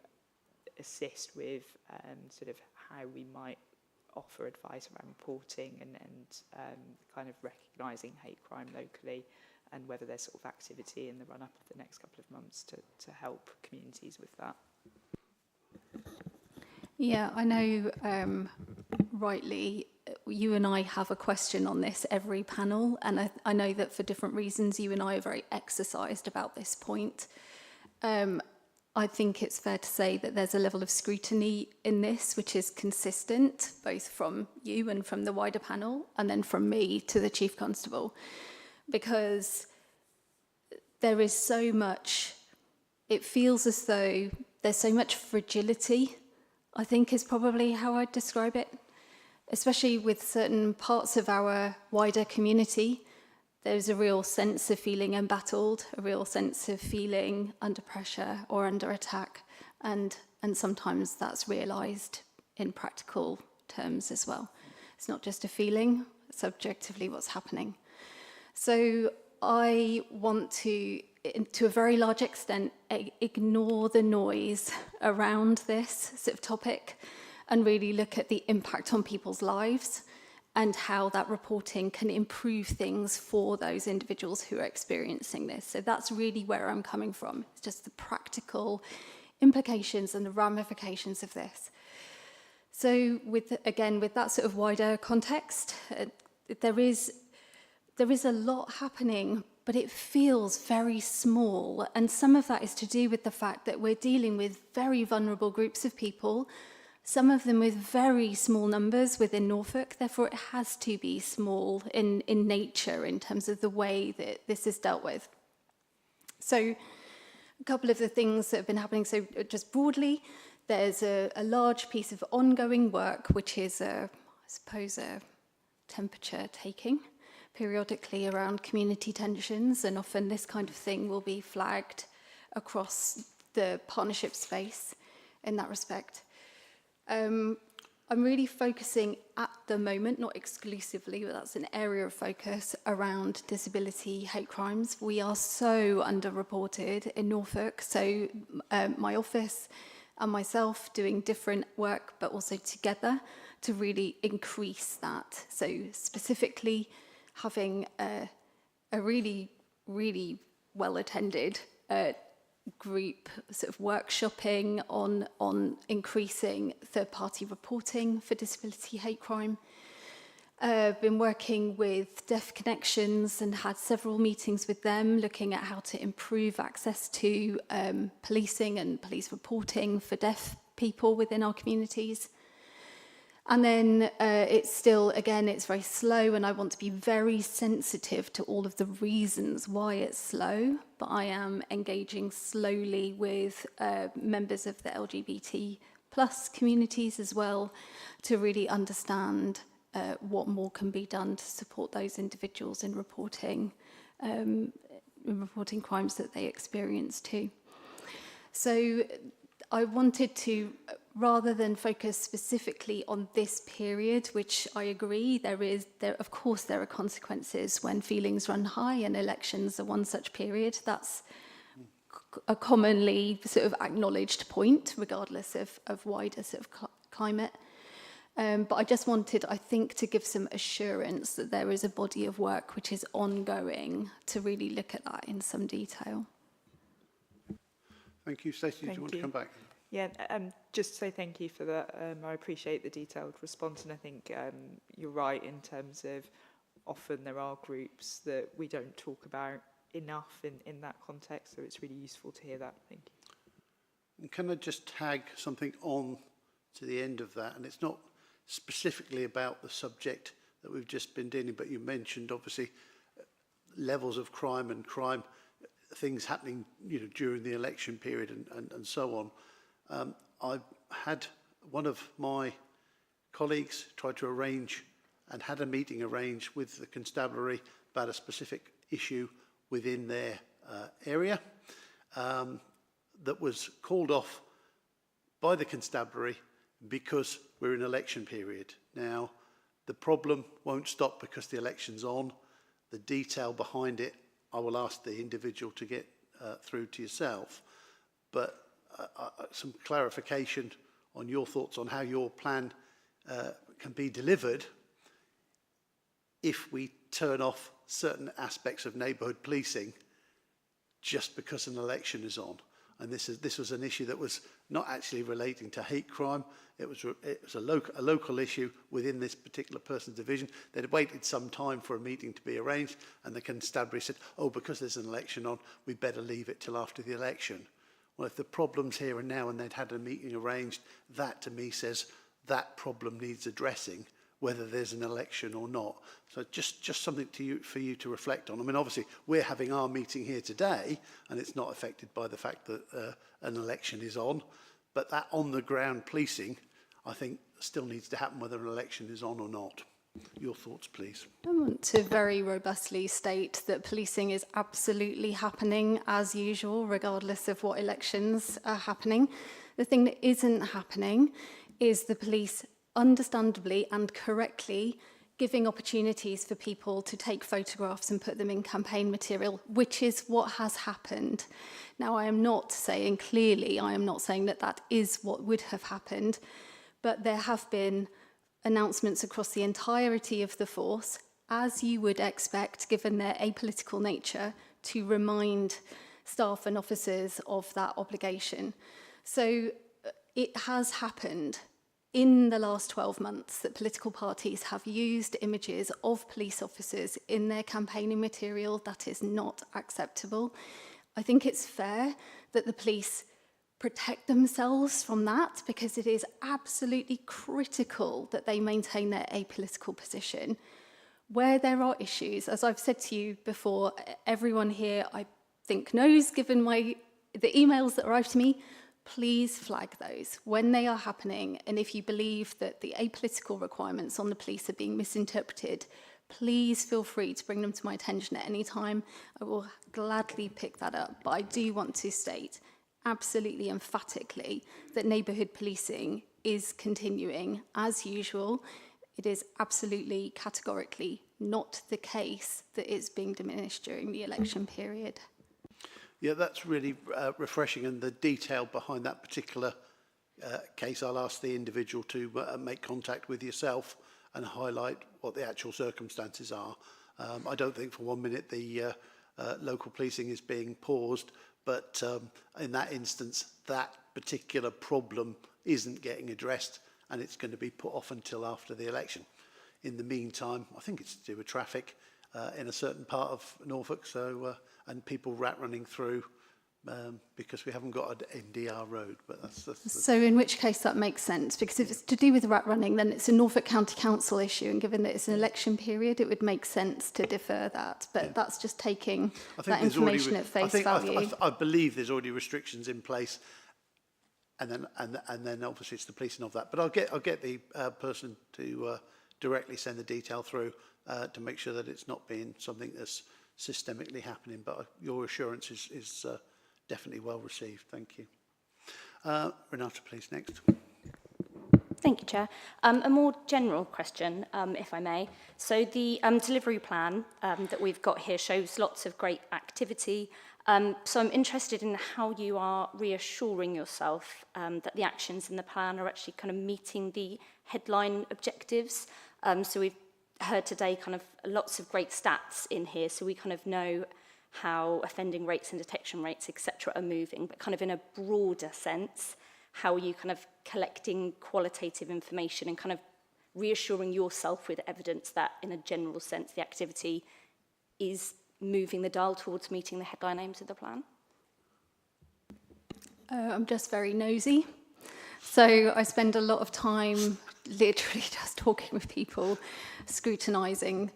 assist with sort of how we might offer advice around reporting and kind of recognising hate crime locally, and whether there's sort of activity in the run-up of the next couple of months to help communities with that? Yeah, I know rightly you and I have a question on this every panel, and I know that for different reasons you and I are very exercised about this point. I think it's fair to say that there's a level of scrutiny in this which is consistent, both from you and from the wider panel, and then from me to the Chief Constable, because there is so much, it feels as though there's so much fragility, I think is probably how I'd describe it, especially with certain parts of our wider community. There's a real sense of feeling embattled, a real sense of feeling under pressure or under attack, and sometimes that's realised in practical terms as well. It's not just a feeling, it's objectively what's happening. So I want to a very large extent, ignore the noise around this sort of topic and really look at the impact on people's lives and how that reporting can improve things for those individuals who are experiencing this. So that's really where I'm coming from. It's just the practical implications and the ramifications of this. So with that sort of wider context, there is a lot happening, but it feels very small. And some of that is to do with the fact that we're dealing with very vulnerable groups of people, some of them with very small numbers within Norfolk. Therefore, it has to be small in nature in terms of the way that this is dealt with. So a couple of the things that have been happening. So just broadly, there's a large piece of ongoing work, which is, I suppose, a temperature taking periodically around community tensions, and often this kind of thing will be flagged across the partnership space in that respect. I'm really focusing at the moment, not exclusively, but that's an area of focus around disability hate crimes. We are so underreported in Norfolk, so my office and myself doing different work, but also together to really increase that. So specifically having a really, really well-attended group sort of workshopping on increasing third-party reporting for disability hate crime. Been working with Deaf Connections and had several meetings with them looking at how to improve access to policing and police reporting for deaf people within our communities. And then it's still, again, it's very slow, and I want to be very sensitive to all of the reasons why it's slow, but I am engaging slowly with members of the LGBT plus communities as well to really understand what more can be done to support those individuals in reporting crimes that they experience too. So I wanted to, rather than focus specifically on this period, which I agree of course there are consequences when feelings run high, and elections are one such period. That's a commonly sort of acknowledged point, regardless of wider sort of climate. But I just wanted, I think, to give some assurance that there is a body of work which is ongoing to really look at that in some detail. Thank you. Stacey, do you want to come back? Yeah, just to say thank you for that. I appreciate the detailed response, and I think you're right in terms of often there are groups that we don't talk about enough in that context, so it's really useful to hear that. Thank you. And can I just tag something on to the end of that? And it's not specifically about the subject that we've just been dealing, but you mentioned obviously levels of crime and crime things happening, during the election period and so on. I had one of my colleagues try to arrange and had a meeting arranged with the constabulary about a specific issue within their area that was called off by the constabulary because we're in election period. Now, the problem won't stop because the election's on. The detail behind it, I will ask the individual to get through to yourself. But some clarification on your thoughts on how your plan can be delivered if we turn off certain aspects of neighbourhood policing just because an election is on. And this was an issue that was not actually relating to hate crime. It was a local issue within this particular person's division. They'd waited some time for a meeting to be arranged, and the constabulary said, oh, because there's an election on, we better leave it till after the election. Well, if the problem's here and now and they'd had a meeting arranged, that to me says that problem needs addressing, whether there's an election or not. So just something for you to reflect on. I mean, obviously, we're having our meeting here today, and it's not affected by the fact that an election is on. But that on-the-ground policing, I think, still needs to happen whether an election is on or not. Your thoughts, please. I want to very robustly state that policing is absolutely happening as usual, regardless of what elections are happening. The thing that isn't happening is the police understandably and correctly giving opportunities for people to take photographs and put them in campaign material, which is what has happened. Now, I am not saying that that is what would have happened, but there have been announcements across the entirety of the force, as you would expect, given their apolitical nature, to remind staff and officers of that obligation. So it has happened in the last 12 months that political parties have used images of police officers in their campaigning material. That is not acceptable. I think it's fair that the police protect themselves from that, because it is absolutely critical that they maintain their apolitical position. Where there are issues, as I've said to you before, everyone here I think knows, given the emails that arrive to me, please flag those when they are happening. And if you believe that the apolitical requirements on the police are being misinterpreted, please feel free to bring them to my attention at any time. I will gladly pick that up. But I do want to state absolutely emphatically that neighbourhood policing is continuing as usual. It is absolutely categorically not the case that it's being diminished during the election period. Yeah, that's really refreshing, and the detail behind that particular case, I'll ask the individual to make contact with yourself and highlight what the actual circumstances are. I don't think for 1 minute the local policing is being paused, but in that instance, that particular problem isn't getting addressed, and it's going to be put off until after the election. In the meantime, I think it's to do with traffic in a certain part of Norfolk, so and people rat running through because we haven't got an NDR road. But that's So in which case that makes sense, because if it's to do with rat running, then it's a Norfolk County Council issue, and given that it's an election period, it would make sense to defer that. But that's just taking that information at face value. I believe there's already restrictions in place, and then obviously it's the policing of that. But I'll get the person to directly send the detail through to make sure that it's not being something that's systemically happening. But your assurance is definitely well received. Thank you. Renata, please, next. Thank you, Chair. A more general question, if I may. So the delivery plan that we've got here shows lots of great activity. So I'm interested in how you are reassuring yourself that the actions in the plan are actually kind of meeting the headline objectives. So we've heard today kind of lots of great stats in here, so we kind of know how offending rates and detection rates, etc., are moving, but kind of in a broader sense, how are you kind of collecting qualitative information and kind of reassuring yourself with evidence that, in a general sense, the activity is moving the dial towards meeting the headline aims of the plan? I'm just very nosy. So I spend a lot of time literally just talking with people, scrutinising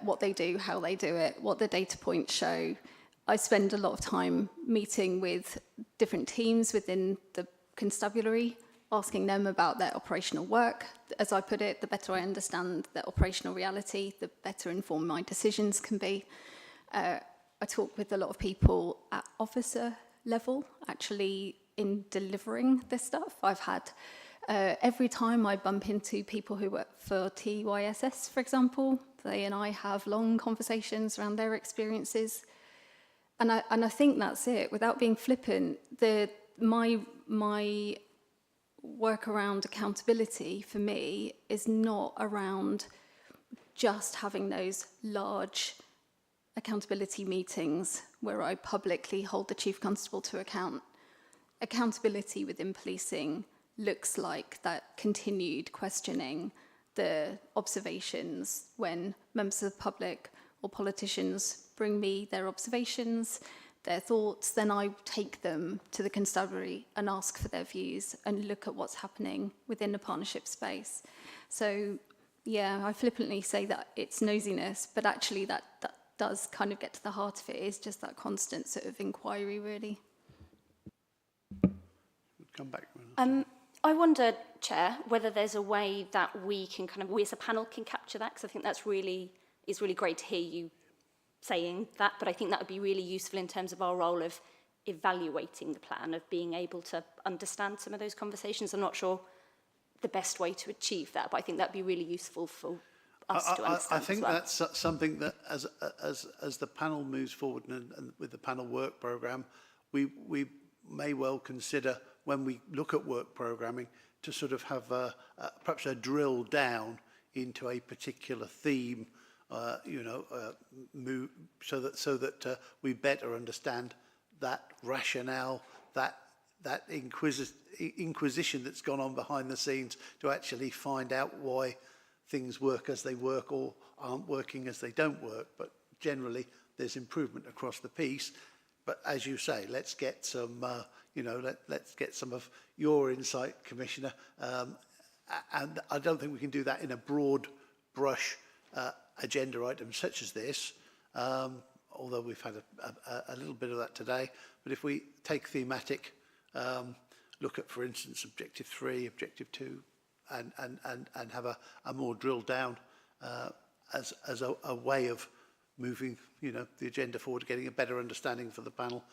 what they do, how they do it, what the data points show. I spend a lot of time meeting with different teams within the constabulary, asking them about their operational work. As I put it, the better I understand their operational reality, the better informed my decisions can be. I talk with a lot of people at officer level, actually in delivering this stuff. I've had, every time I bump into people who work for TYSS, for example, they and I have long conversations around their experiences. And I think that's it. Without being flippant, my work around accountability for me is not around just having those large accountability meetings where I publicly hold the Chief Constable to account. Accountability within policing looks like that continued questioning, the observations when members of the public or politicians bring me their observations, their thoughts, then I take them to the constabulary and ask for their views and look at what's happening within the partnership space. So, yeah, I flippantly say that it's nosiness, but actually that does kind of get to the heart of it. It's just that constant sort of inquiry, really. Come back. I wonder, Chair, whether there's a way that we can kind of, we as a panel can capture that, because I think that's really great to hear you saying that, but I think that would be really useful in terms of our role of evaluating the plan, of being able to understand some of those conversations. I'm not sure the best way to achieve that, but I think that'd be really useful for us to understand. I think as well. that's something that as the panel moves forward and with the panel work programme, we may well consider, when we look at work programming, to sort of have perhaps a drill down into a particular theme, so that we better understand that rationale, that inquisition that's gone on behind the scenes to actually find out why things work as they work or aren't working as they don't work. But generally, there's improvement across the piece. But as you say, let's get some, let's get some of your insight, Commissioner. And I don't think we can do that in a broad brush agenda item such as this, although we've had a little bit of that today. But if we take thematic, look at, for instance, Objective 3, Objective 2, and have a more drilled down as a way of moving, the agenda forward, getting a better understanding for the panel,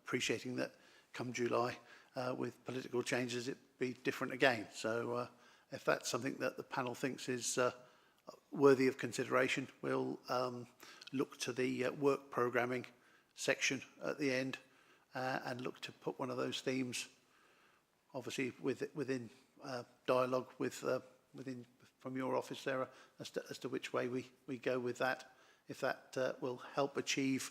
appreciating that come July, with political changes, it'd be different again. So if that's something that the panel thinks is worthy of consideration, we'll look to the work programming section at the end and look to put one of those themes, obviously within dialogue from your office, Sarah, as to which way we go with that. If that will help achieve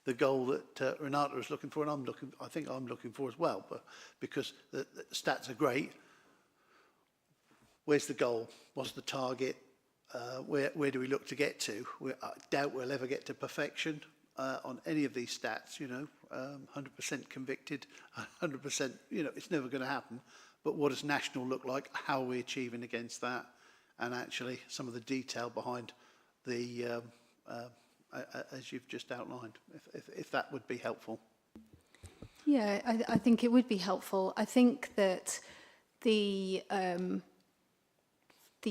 the goal that Renata is looking for, and I think I'm looking for as well, but because the stats are great. Where's the goal? What's the target? Where do we look to get to? I doubt we'll ever get to perfection on any of these stats, 100% convicted, 100%, it's never going to happen. But what does national look like? How are we achieving against that? And actually some of the detail behind the, as you've just outlined, if that would be helpful. Yeah, I think it would be helpful. I think that the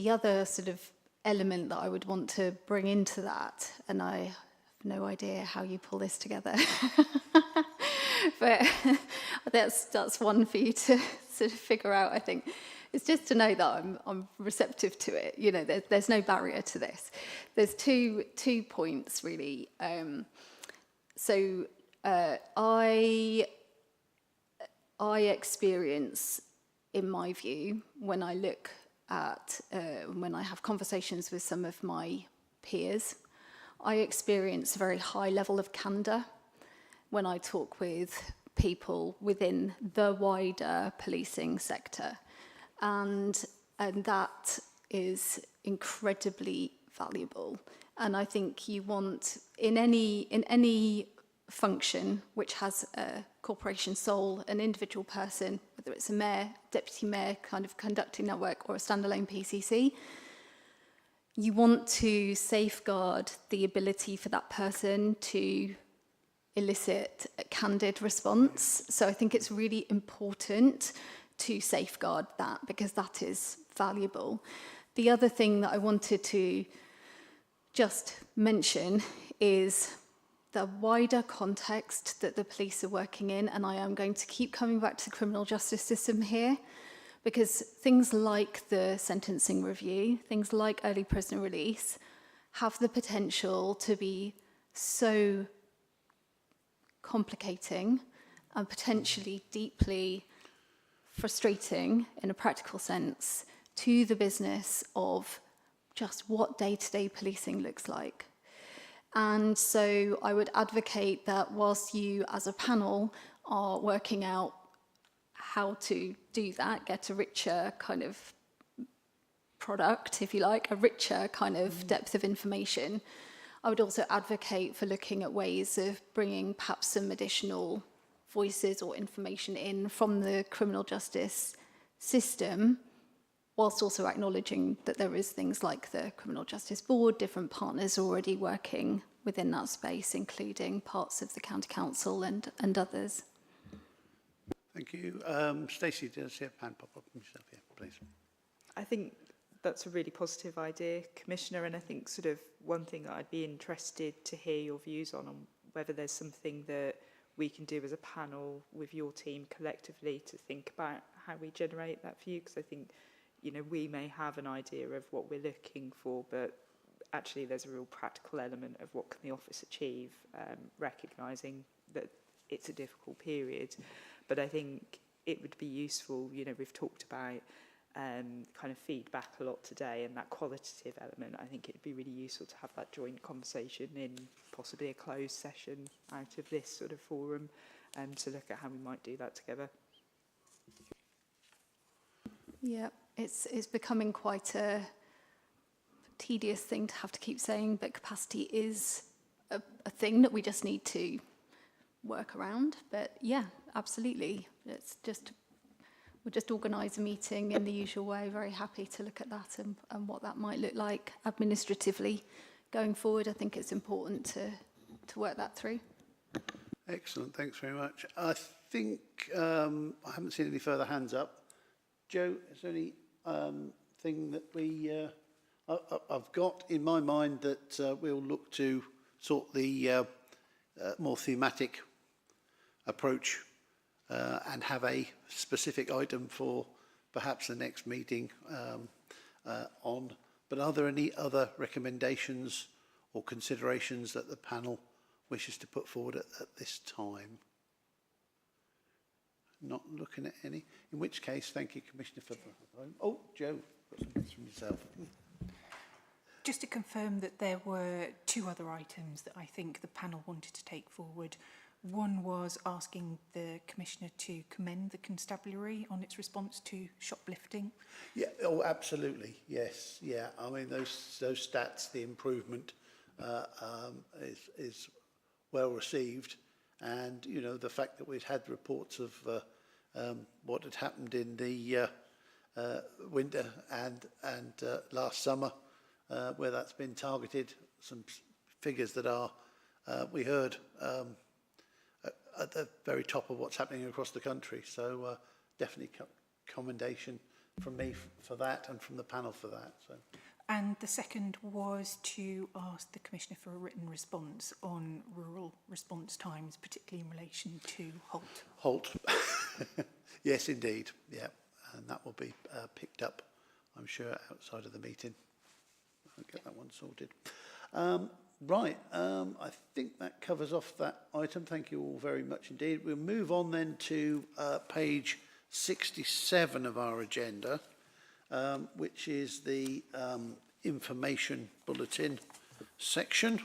other sort of element that I would want to bring into that, and I have no idea how you pull this together, but that's one for you to sort of figure out, I think. It's just to know that I'm receptive to it. There's no barrier to this. There's two points really. I experience, in my view, when I look at when I have conversations with some of my peers, I experience a very high level of candour when I talk with people within the wider policing sector. And that is incredibly valuable. And I think you want, in any function which has a corporation soul, an individual person, whether it's a mayor, deputy mayor, kind of conducting that work, or a standalone PCC, you want to safeguard the ability for that person to elicit a candid response. So I think it's really important to safeguard that, because that is valuable. The other thing that I wanted to just mention is the wider context that the police are working in, and I am going to keep coming back to the criminal justice system here, because things like the sentencing review, things like early prisoner release, have the potential to be so complicating and potentially deeply frustrating in a practical sense to the business of just what day-to-day policing looks like. And so I would advocate that whilst you as a panel are working out how to do that, get a richer kind of product, if you like, a richer kind of depth of information, I would also advocate for looking at ways of bringing perhaps some additional voices or information in from the criminal justice system, whilst also acknowledging that there is things like the Criminal Justice Board, different partners already working within that space, including parts of the County Council and others. Thank you. Stacey, did I see a hand pop up from yourself here, please? I think that's a really positive idea, Commissioner, and I think sort of one thing that I'd be interested to hear your views on whether there's something that we can do as a panel with your team collectively to think about how we generate that view, because I think, we may have an idea of what we're looking for, but actually there's a real practical element of what can the office achieve, recognising that it's a difficult period. But I think it would be useful, we've talked about kind of feedback a lot today, and that qualitative element, I think it'd be really useful to have that joint conversation in possibly a closed session out of this sort of forum, to look at how we might do that together. Yeah, it's becoming quite a tedious thing to have to keep saying, but capacity is a thing that we just need to work around. But yeah, absolutely. We'll just organise a meeting in the usual way. Very happy to look at that and what that might look like administratively going forward. I think it's important to work that through. Excellent, thanks very much. I think I haven't seen any further hands up. Joe, is there any thing that I've got in my mind that we'll look to sort the more thematic approach and have a specific item for perhaps the next meeting on. But are there any other recommendations or considerations that the panel wishes to put forward at this time? Not looking at any. In which case, thank you, Commissioner, for the... Oh, Joe, got some bits from yourself. just to confirm that there were two other items that I think the panel wanted to take forward. One was asking the Commissioner to commend the constabulary on its response to shoplifting. Yeah, oh, absolutely, yes, yeah. I mean, those stats, the improvement is well received, and you know the fact that we'd had reports of what had happened in the winter and last summer, where that's been targeted. Some figures that are we heard. At the very top of what's happening across the country. So definitely commendation from me for that and from the panel for that. So. And the second was to ask the Commissioner for a written response on rural response times, particularly in relation to Holt. Holt. Yes, indeed. Yeah. And that will be picked up, I'm sure, outside of the meeting. I'll get that one sorted. Right, I think that covers off that item. Thank you all very much indeed. We'll move on then to page 67 of our agenda, which is the information bulletin section.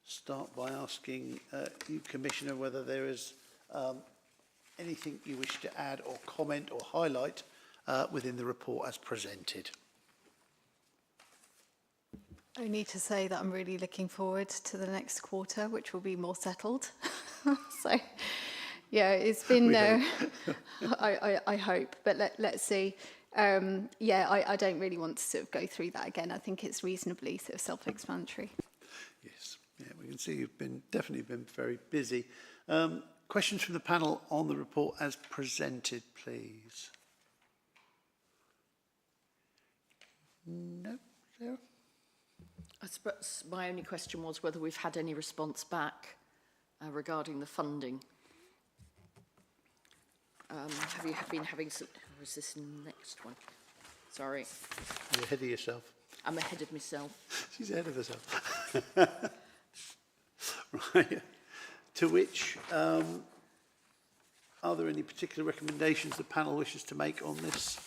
Start by asking you, Commissioner, whether there is anything you wish to add or comment or highlight within the report as presented. Only to say that I'm really looking forward to the next quarter, which will be more settled. So, yeah, it's been, I hope, but let's see. I don't really want to sort of go through that again. I think it's reasonably sort of self-explanatory. Yes, yeah, we can see you've definitely been very busy. Questions from the panel on the report as presented, please. No, Sarah? I suppose my only question was whether we've had any response back regarding the funding. Have you been having some... Or is this the next one? Sorry. You're ahead of yourself. I'm ahead of myself. She's ahead of herself. Right. To which, are there any particular recommendations the panel wishes to make on this?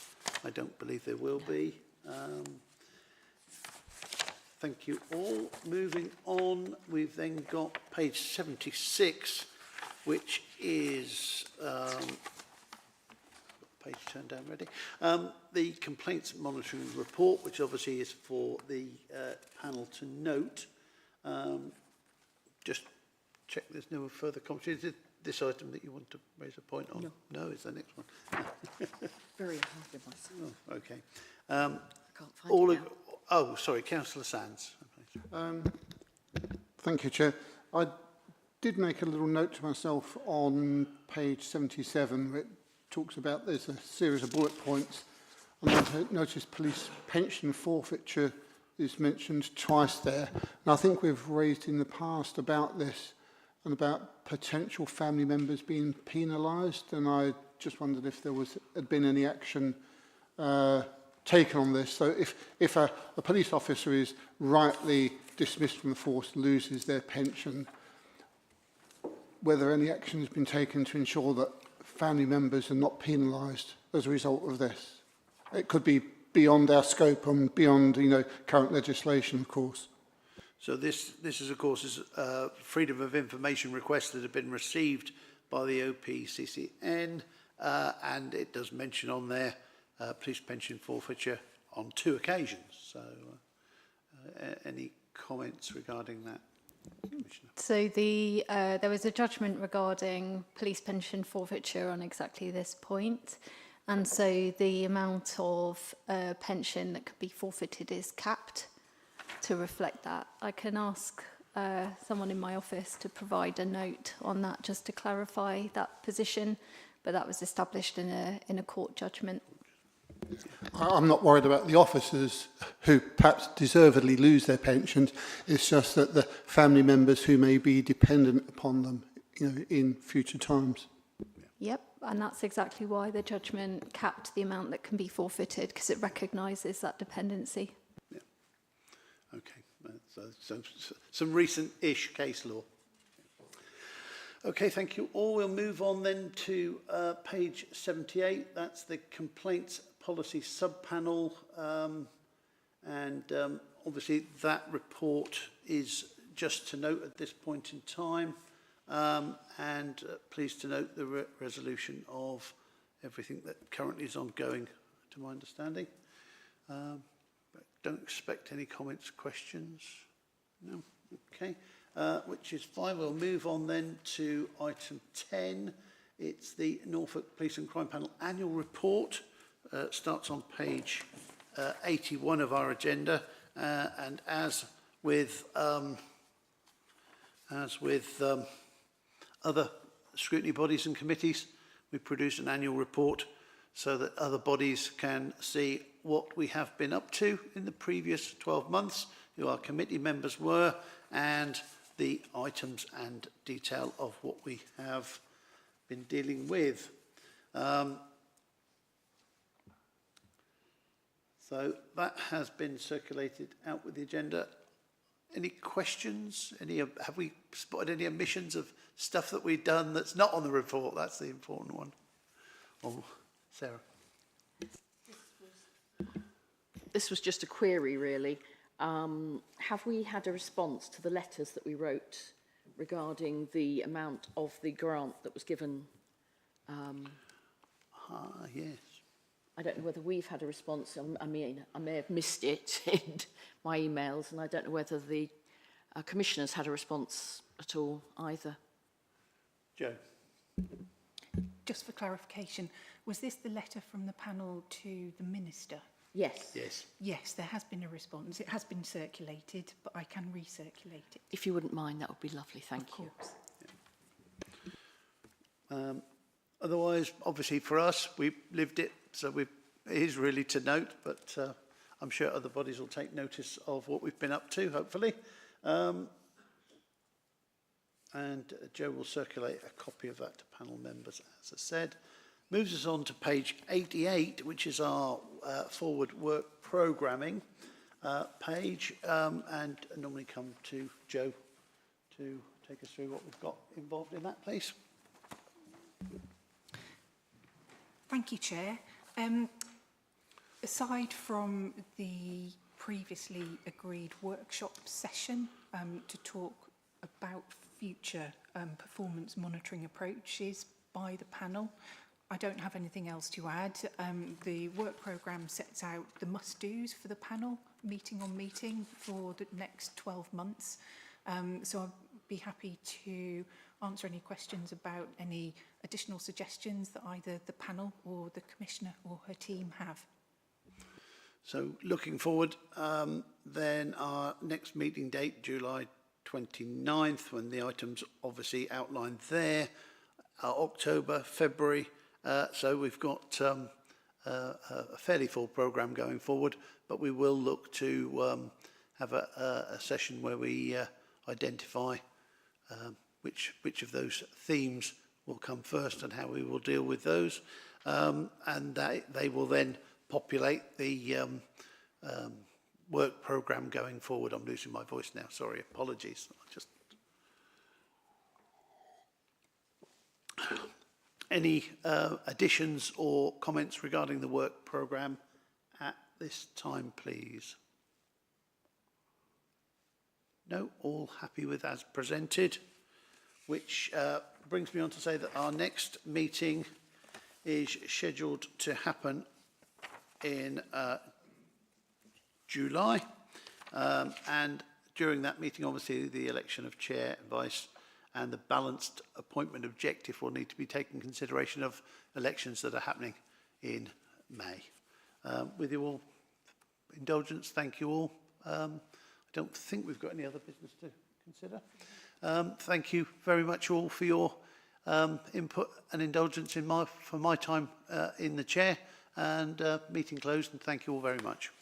I don't believe there will be. Thank you all. Moving on, we've then got page 76, which is, page turned down ready, the complaints monitoring report, which obviously is for the panel to note. Just check there's no further comments. Is it this item that you want to raise a point on? No, it's the next one. Very hard with myself. Oh, okay. I can't find it now. Oh, sorry, Councillor Sands. Thank you, Chair. I did make a little note to myself on page 77 where it talks about there's a series of bullet points, and I noticed police pension forfeiture is mentioned twice there. And I think we've raised in the past about this and about potential family members being penalised, and I just wondered if there had been any action taken on this. So if a police officer is rightly dismissed from the force, loses their pension, whether any action has been taken to ensure that family members are not penalised as a result of this. It could be beyond our scope and beyond, current legislation, of course. So this is, of course, freedom of information requests that have been received by the OPCCN, and it does mention on there police pension forfeiture on 2 occasions. So any comments regarding that, Commissioner? So there was a judgment regarding police pension forfeiture on exactly this point. And so the amount of pension that could be forfeited is capped to reflect that. I can ask someone in my office to provide a note on that just to clarify that position, but that was established in a court judgment. I'm not worried about the officers who perhaps deservedly lose their pensions. It's just that the family members who may be dependent upon them, in future times. Yep, and that's exactly why the judgment capped the amount that can be forfeited, because it recognises that dependency. Yeah. Okay. So some recent-ish case law. Okay, thank you all. We'll move on then to page 78. That's the complaints policy sub-panel, and obviously that report is just to note at this point in time, and pleased to note the resolution of everything that currently is ongoing, to my understanding. But don't expect any comments, questions. No, okay. Which is fine. We'll move on then to item 10. It's the Norfolk Police and Crime Panel annual report. Starts on page 81 of our agenda, and as with other scrutiny bodies and committees, we produce an annual report so that other bodies can see what we have been up to in the previous 12 months, who our committee members were, and the items and detail of what we have been dealing with. So that has been circulated out with the agenda. Any questions? Have we spotted any omissions of stuff that we've done that's not on the report? That's the important one. Oh, Sarah. This was just a query, really. Have we had a response to the letters that we wrote regarding the amount of the grant that was given? Yes. I don't know whether we've had a response. I mean, I may have missed it in my emails, and I don't know whether the commissioners had a response at all either. Joe. Just for clarification, was this the letter from the panel to the Minister? Yes. Yes. Yes, there has been a response. It has been circulated, but I can recirculate it. If you wouldn't mind, that would be lovely. Thank you. Of course. Otherwise, obviously for us, we lived it, so it is really to note, but I'm sure other bodies will take notice of what we've been up to, hopefully. And Joe will circulate a copy of that to panel members, as I said. Moves us on to page 88, which is our forward work programming page, and normally come to Joe to take us through what we've got involved in that, please. Thank you, Chair. Aside from the previously agreed workshop session to talk about future performance monitoring approaches by the panel, I don't have anything else to add. The work programme sets out the must-dos for the panel, meeting on meeting, for the next 12 months. So I'd be happy to answer any questions about any additional suggestions that either the panel or the Commissioner or her team have. So looking forward, then our next meeting date, July 29th, when the items obviously outlined there, October, February. So we've got a fairly full programme going forward, but we will look to have a session where we identify which of those themes will come first and how we will deal with those. And they will then populate the work programme going forward. I'm losing my voice now, sorry, apologies. Any additions or comments regarding the work programme at this time, please? No, all happy with as presented, which brings me on to say that our next meeting is scheduled to happen in July, and during that meeting, obviously, the election of chair, vice, and the balanced appointment objective will need to be taken into consideration of elections that are happening in May. With your all indulgence, thank you all. I don't think we've got any other business to consider. Thank you very much all for your input and indulgence for my time in the chair, and meeting closed, and thank you all very much.